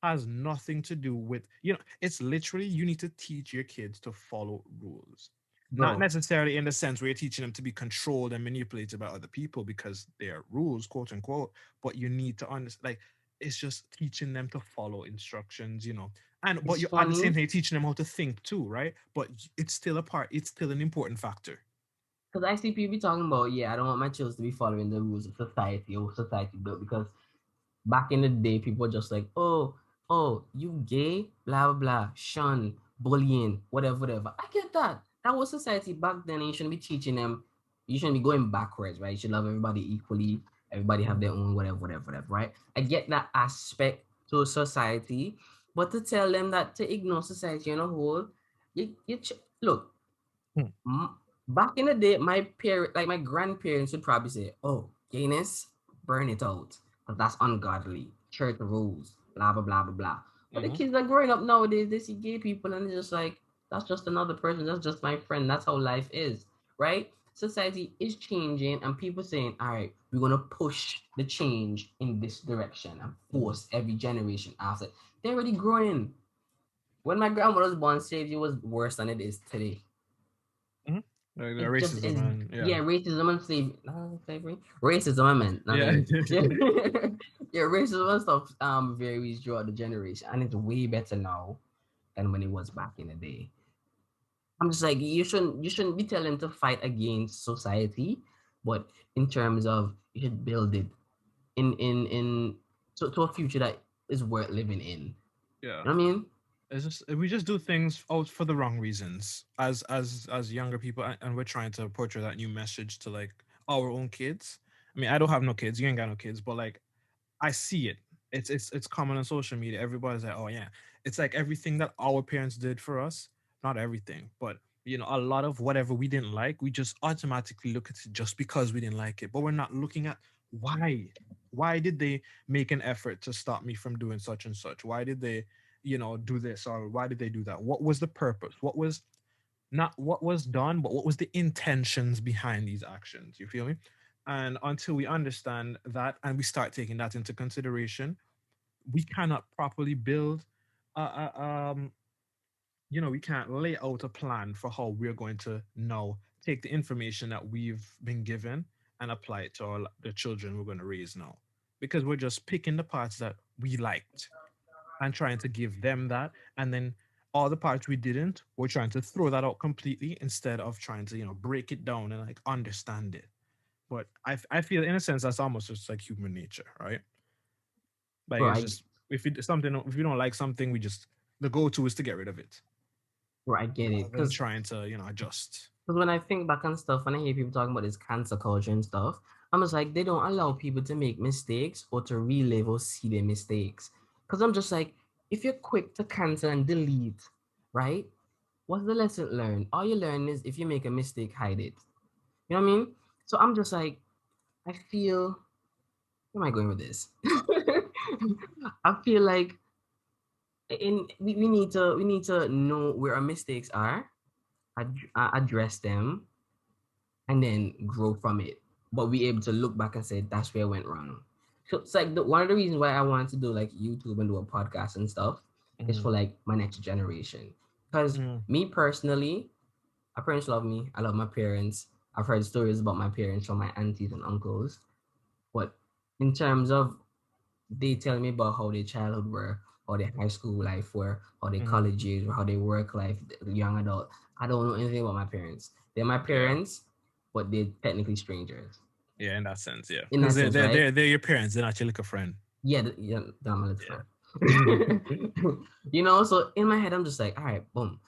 has nothing to do with, it's literally you need to teach your kids to follow rules. Not Bro, necessarily in the sense where you're teaching them to be controlled and manipulated by other people because they're rules, quote unquote, but you need to understand, like, it's just teaching them to follow instructions, and but it's you at the same funny time teaching them how to think too, right? But it's still an important factor. because I see people talking about, yeah, I don't want my children to be following the rules of society or society built because back in the day, people were just like, oh, you gay, blah, blah, blah, shun, bullying, whatever, whatever. I get that. That was society back then, and you shouldn't be teaching them, you shouldn't be going backwards, right? You should love everybody equally, everybody have their own whatever, whatever, whatever, right? I get that aspect to society, but to tell them that to ignore society on a whole, look, Hmm. back in the day, my grandparents would probably say, "Oh, gayness, burn it out, because that's ungodly. Church rules, blah blah blah blah blah." But the Mhm. kids are growing up nowadays, they see gay people and they're just like, "That's just another person. That's just my friend. That's how life is, right?" Society is changing, and people saying, "All right, we're gonna push the change in this direction and Mhm. force every generation after." They're already growing. When my grandmother was born, slavery was worse than it is today. Mhm. Like the It just racism is, and yeah. yeah, racism and slavery, racism I meant, not Yeah. slavery. Yeah, racism and stuff varies throughout the generation, and it's way better now than when it was back in the day. I'm just like, you shouldn't be telling them to fight against society, but in terms of you should build it in to a future that is worth living in. Yeah. You know what I mean? It's just we just do things out for the wrong reasons as younger people, and we're trying to portray that new message to like our own kids. I mean, I don't have no kids, you ain't got no kids, but like I see it. It's common on social media. Everybody's like, oh yeah, it's like everything that our parents did for us. Not everything, but a lot of whatever we didn't like, we just automatically look at it just because we didn't like it. But we're not looking at why. Why did they make an effort to stop me from doing such and such? Why did they, do this, or why did they do that? What was the purpose? What was not what was done, but what was the intentions behind these actions? You feel me? And until we understand that and we start taking that into consideration, we cannot properly build a, we can't lay out a plan for how we're going to now take the information that we've been given and apply it to the children we're going to raise now, because we're just picking the parts that we liked and trying to give them that, and then all the parts we didn't, we're trying to throw that out completely instead of trying to break it down and like understand it. But I feel in a sense that's almost just like human nature, right? Like Bro, it's I just if you don't like something, we just the go-to is to get rid of it bro, I get it, rather than because trying to adjust. when I think back on stuff, when I hear people talking about this cancer culture and stuff, I'm just like, they don't allow people to make mistakes or to relive or see their mistakes. Because I'm just like, if you're quick to cancel and delete, right? What's the lesson learned? All you learn is if you make a mistake, hide it. You know what I mean? So I'm just like, I feel, where am I going with this? I feel like we need to know where our mistakes are, address them, and then grow from it. But be able to look back and say that's where I went wrong. So it's like one of the reasons why I wanted to do like YouTube and do a podcast and stuff is Mm-hmm. for like my next generation. Because me personally, my parents love me. I love my parents. I've heard stories about my parents from my aunties and uncles. But in terms of they tell me about how their childhood were, how their high school life were, how their Mm-hmm. college years were, how their work life, young adult. I don't know anything about my parents. They're my Yeah. parents, but they're technically strangers. Yeah, in that sense, yeah, In because that they're, sense, they're right? they're they're your parents. They're not your little friend. Yeah, yeah, I'm a little Yeah. friend. So in my head, I'm just like, all right, boom.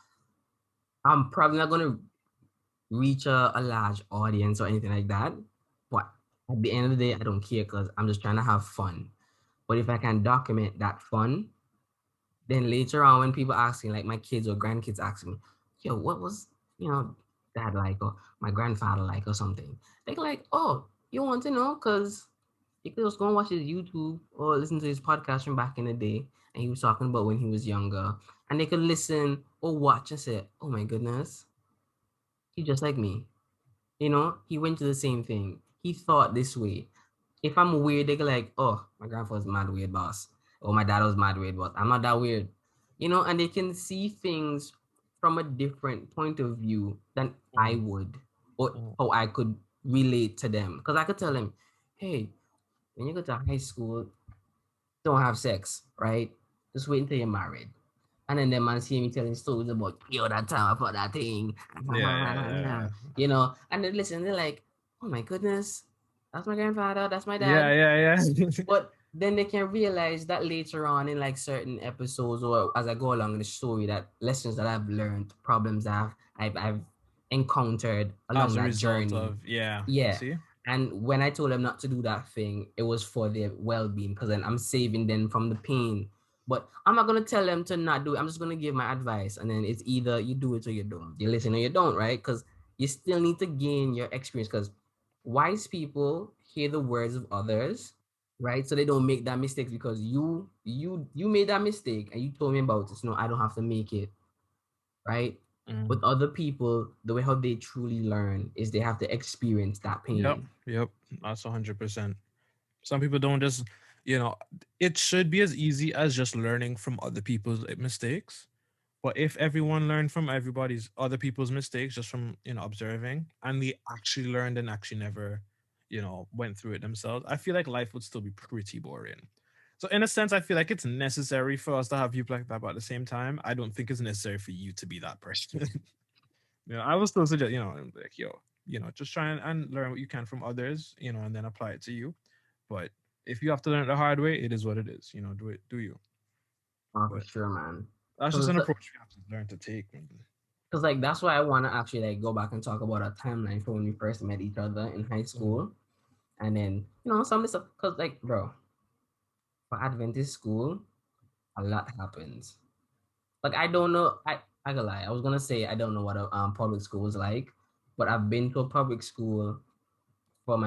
I'm probably not gonna reach a large audience or anything like that. But at the end of the day, I don't care because I'm just trying to have fun. But if I can document that fun, then later on when people asking, like my kids or grandkids asking me, yo, what was, dad like, or my grandfather like, or something, they're like, oh, you want to know? Because you could just go and watch his YouTube or listen to his podcast from back in the day. And he was talking about when he was younger. And they could listen or watch and say, oh my goodness, he's just like me. He went to the same thing. He thought this way. If I'm weird, they go like, oh, my grandfather's mad weird, boss. Or my dad was mad weird, boss. I'm not that weird. And they can see things from a different point of view than I would, or how I could relate to them. Because I could tell them, hey, when you go to high school, don't have sex, right? Just wait until you're married. And then the man see me telling stories about, yo, that time I thought that thing. Yeah. And they listen, they're like, oh my goodness, that's my grandfather, that's my dad. Yeah. But then they can realize that later on in like certain episodes or as I go along in the story, that lessons that I've learned, problems that I've encountered along As a that result journey. of, yeah. See? And when I told them not to do that thing, it was for their well-being, because then I'm saving them from the pain. But I'm not going to tell them to not do it. I'm just going to give my advice. And then it's either you do it or you don't. You listen or you don't, right? Because you still need to gain your experience, because wise people hear the words of others, right? So they don't make that mistake, because you made that mistake and you told me about it. So no, I don't have to make it, right? With other people, the way how they truly learn is they have to experience that pain. Yep. That's 100%. Some people don't just, it should be as easy as just learning from other people's mistakes. But if everyone learned from other people's mistakes just from, observing, and they actually learned and actually never, went through it themselves, I feel like life would still be pretty boring. So in a sense, I feel like it's necessary for us to have people like that, but at the same time, I don't think it's necessary for you to be that person. I will still suggest, like, just try and learn what you can from others, and then apply it to you. But if you have to learn it the hard way, it is what it is. Do you? Oh, for sure, man. That's just an approach we have to learn to take. Because like that's why I want to actually like go back and talk about a timeline for when we first met each other in high school, and then some of the stuff. Because like, bro, for Adventist school, a lot happens. Like I don't know. I gotta lie. I was gonna say I don't know what a public school is like, but I've been to a public school for a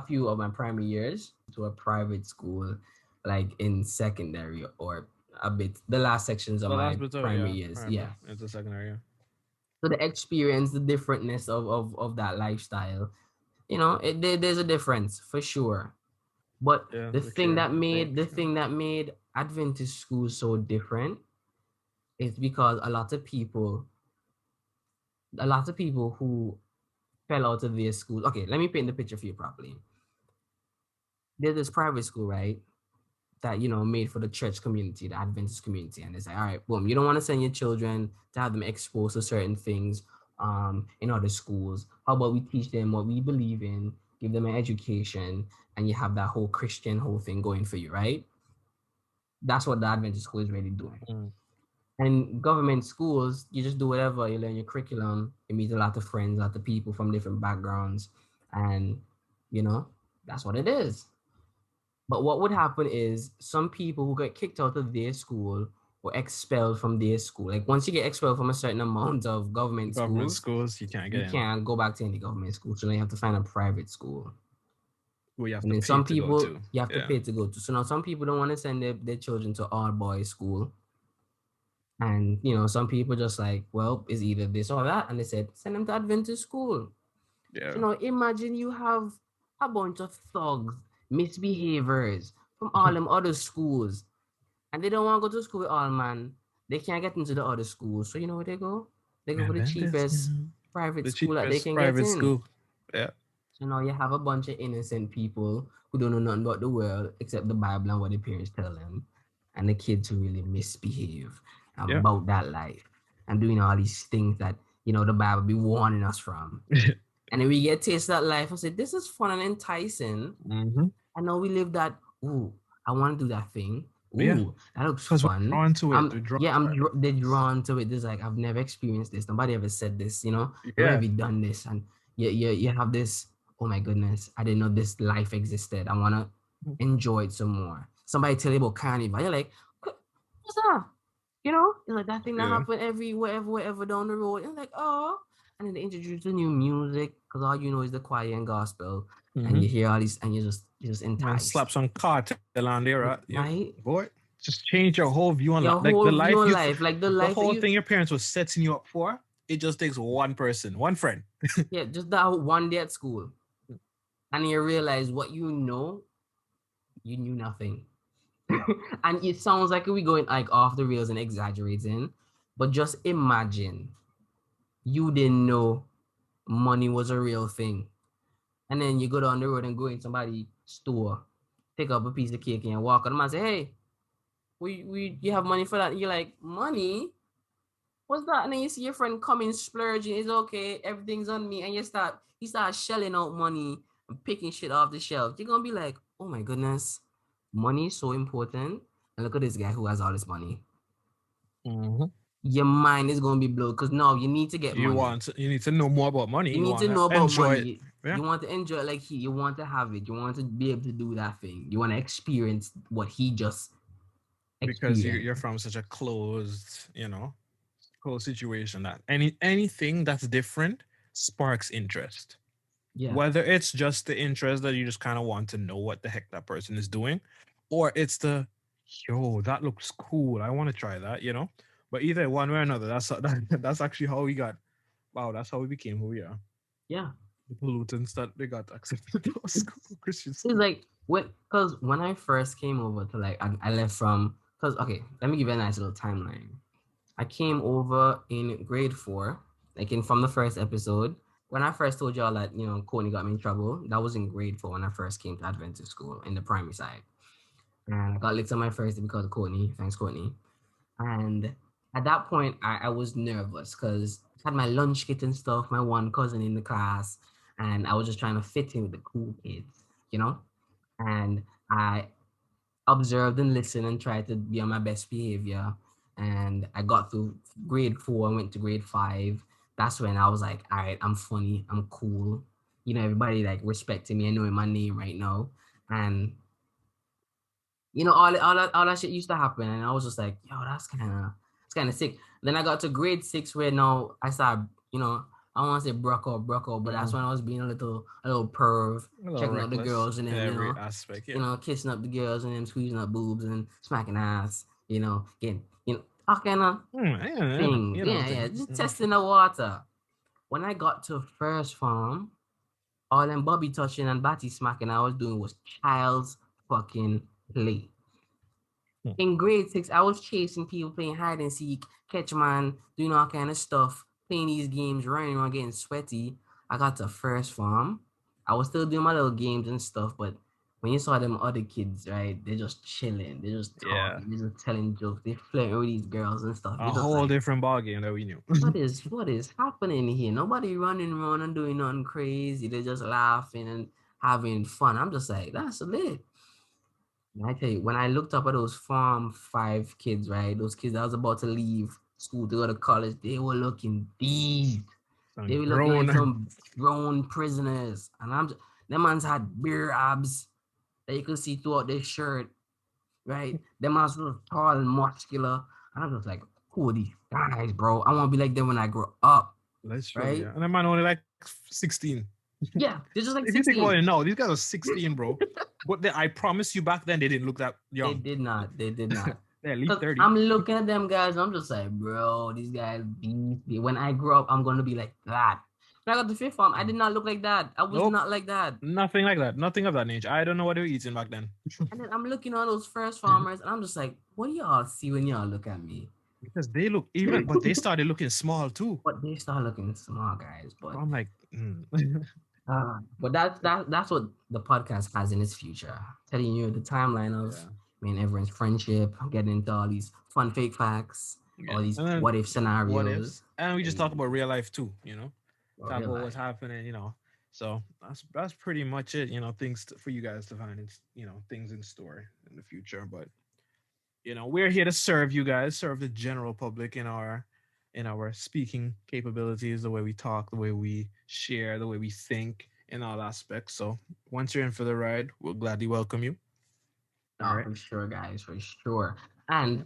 few of my primary years, to a private school, like in secondary or a bit the last sections of my primary years. Yeah, it's a secondary. So the experience, the differentness of that lifestyle, there's a difference for sure. But the thing that made Adventist school so different is because a lot of people who fell out of their school. Okay, let me paint the picture for you properly. There's this private school, right? That made for the church community, the Adventist community, and it's like, all right, boom, you don't want to send your children to have them exposed to certain things in other schools. How about we teach them what we believe in, give them an education, and you have that whole Christian whole thing going for you, right? That's what the Adventist school is really doing. And in government schools, you just do whatever. You learn your curriculum, you meet a lot of friends, a lot of people from different backgrounds, and that's what it is. But what would happen is some people who get kicked out of their school or expelled from their school. Like once you get expelled from a certain amount of government schools, you can't go back to any government school. So then you have to find a private school. Well, you have to pay some people you have to pay to go to. So now some people don't want to send their children to all boys school. And some people just like, well, it's either this or that. And they said, send them to Adventist school. Yeah. So imagine you have a bunch of thugs, misbehaviors from all them other schools, and they don't want to go to school with all man. They can't get into the other schools. So you know where they go? They go for the cheapest private school that they can get in. School. Yeah. So now you have a bunch of innocent people who don't know nothing about the world except the Bible and what their parents tell them, and the kids who really misbehave about that life and doing all these things that the Bible be warning us from. And then we get taste that life and say, this is fun and enticing. I know we live that. Ooh, I want to do that thing. Ooh, that looks fun. We're drawn to it. They're drawn to it. There's like, I've never experienced this. Nobody ever said this. Never have you done this, and you have this. Oh my goodness, I didn't know this life existed. I want to enjoy it some more. somebody tell you about carnival. You're like, what's that? You know, it's like that thing that Yeah. happen wherever down the road. And like, oh, and then they introduce the new music because all you know is the choir and gospel, and you hear all these, and you're just And enticed. slap some cartel on there, right? Right? Boy, just change your whole view on Your life. Like whole the life view on you, life, like the the life that whole you, thing your parents was setting you up for. It just takes one person, one friend. yeah, just that one day at school, and you realize what you know, you knew nothing. And it sounds like we going like off the rails and exaggerating, but just imagine you didn't know money was a real thing. And then you go down the road and go in somebody's store, pick up a piece of cake and walk on them and say, hey, you have money for that? And you're like, money? What's that? And then you see your friend coming splurging, it's okay, everything's on me, and you start shelling out money and picking shit off the shelf. You're gonna be like, oh my goodness, money is so important. And look at this guy who has all this money. Your mind is gonna be blown because now you need to get money. You need to know more about money. You need to want know about enjoy money. it. Yeah. You want to enjoy it like you want to have it. You want to be able to do that thing. You want to experience what he just Because experienced. you're from such a closed, closed situation that anything that's different sparks interest. Yeah. Whether it's just the interest that you just kind of want to know what the heck that person is doing, or it's the that looks cool, I want to try that, But either one way or another, that's actually how we got. Wow, that's how we became who we are. Yeah. The pollutants that they got accepted to school, Christian school. It's like because when I first came over to like I left from because okay, let me give you a nice little timeline. I came over in grade 4, like from the first episode. When I first told y'all that, Courtney got me in trouble, that was in grade 4 when I first came to Adventist school in the primary side. And I got licked on my first day because of Courtney. Thanks, Courtney. And at that point, I was nervous because I had my lunch kit and stuff, my one cousin in the class, and I was just trying to fit in with the cool kids, And I observed and listened and tried to be on my best behavior. And I got through grade 4 and went to grade 5. That's when I was like, all right, I'm funny, I'm cool. Everybody like respecting me and knowing my name right now. And all that shit used to happen, and I was just like, yo, it's kind of sick. Then I got to grade 6 where now I started, I don't want to say broke out, but that's when I was being a little perv, checking out the girls and then every aspect, kissing up the girls and then squeezing up boobs and smacking ass, getting all kind of thing, just testing the water. When I got to first farm, all them Bobby touching and Batty smacking I was doing was child's fucking play. In grade 6, I was chasing people, playing hide and seek, catch man, doing all kind of stuff, playing these games, running around, getting sweaty. I got to first farm. I was still doing my little games and stuff, but when you saw them other kids, right, they're just chilling, they're just talking, they're just telling jokes, they're flirting with these girls and stuff. A whole different ball game that we knew. what is happening here? Nobody running around and doing nothing crazy. They're just laughing and having fun. I'm just like, that's lit. And I tell you, when I looked up at those Farm 5 kids, right, those kids that was about to leave school to go to college, they were looking deep. They were looking like some grown prisoners. And them mans had beer abs that you could see throughout their shirt, right? Them mans were tall and muscular. And I'm just like, who are these guys, bro? I want to be like them when I grow up. That's true, right? yeah. And that man only like 16. Yeah, they're just like If 16. you think about it now, these guys are 16, bro. But I promise you back then, they didn't look that young. They did not. They're at least 30. I'm looking at them guys, I'm just like, bro, these guys beefy. When I grow up, I'm going to be like that. When I got to 5th farm, I did not look like that. I was not like that. Nothing like that. Nothing of that nature. I don't know what they were eating back then. And then I'm looking at those first farmers, and I'm just like, what do y'all see when y'all look at me? Because they look even, but they started looking small too. But they start looking small, guys. But I'm like, but that's what the podcast has in its future. Telling you the timeline of everyone's friendship, getting into all these fun fake facts, all these what if scenarios. What ifs. And we just talk about real life too, talk about what's happening, So that's pretty much it, things for you guys to find, things in store in the future. But we're here to serve you guys, serve the general public in our speaking capabilities, the way we talk, the way we share, the way we think in all aspects. So once you're in for the ride, we'll gladly welcome you. All right. For sure, guys, for sure. And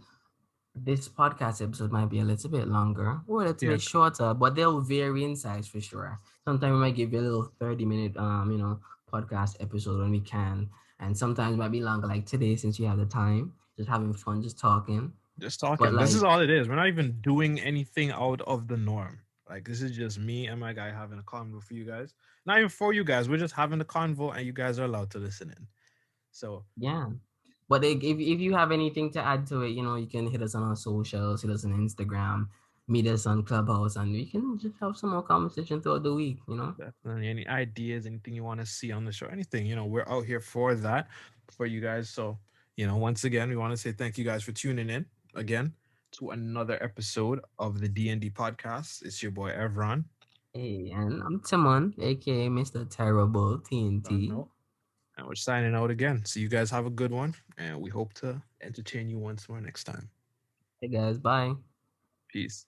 this podcast episode might be a little bit longer or a little Yeah. bit shorter, but they'll vary in size for sure. Sometimes we might give you a little 30-minute podcast episode when we can. And sometimes it might be longer, like today, since you have the time, just having fun, just talking. Just But talking. This is like, all it is. We're not even doing anything out of the norm. Like this is just me and my guy having a convo for you guys. Not even for you guys. We're just having a convo, and you guys are allowed to listen in. So yeah. But if you have anything to add to it, you can hit us on our socials, hit us on Instagram, meet us on Clubhouse, and we can just have some more conversation throughout the week. definitely any ideas, anything you want to see on the show, anything, we're out here for that, for you guys. So, once again, we want to say thank you guys for tuning in again to another episode of the D&D podcast. It's your boy Evron. Hey, and I'm Timon, aka Mr. Terrible TNT. And we're signing out again. So you guys have a good one, and we hope to entertain you once more next time. Hey guys, bye. Peace.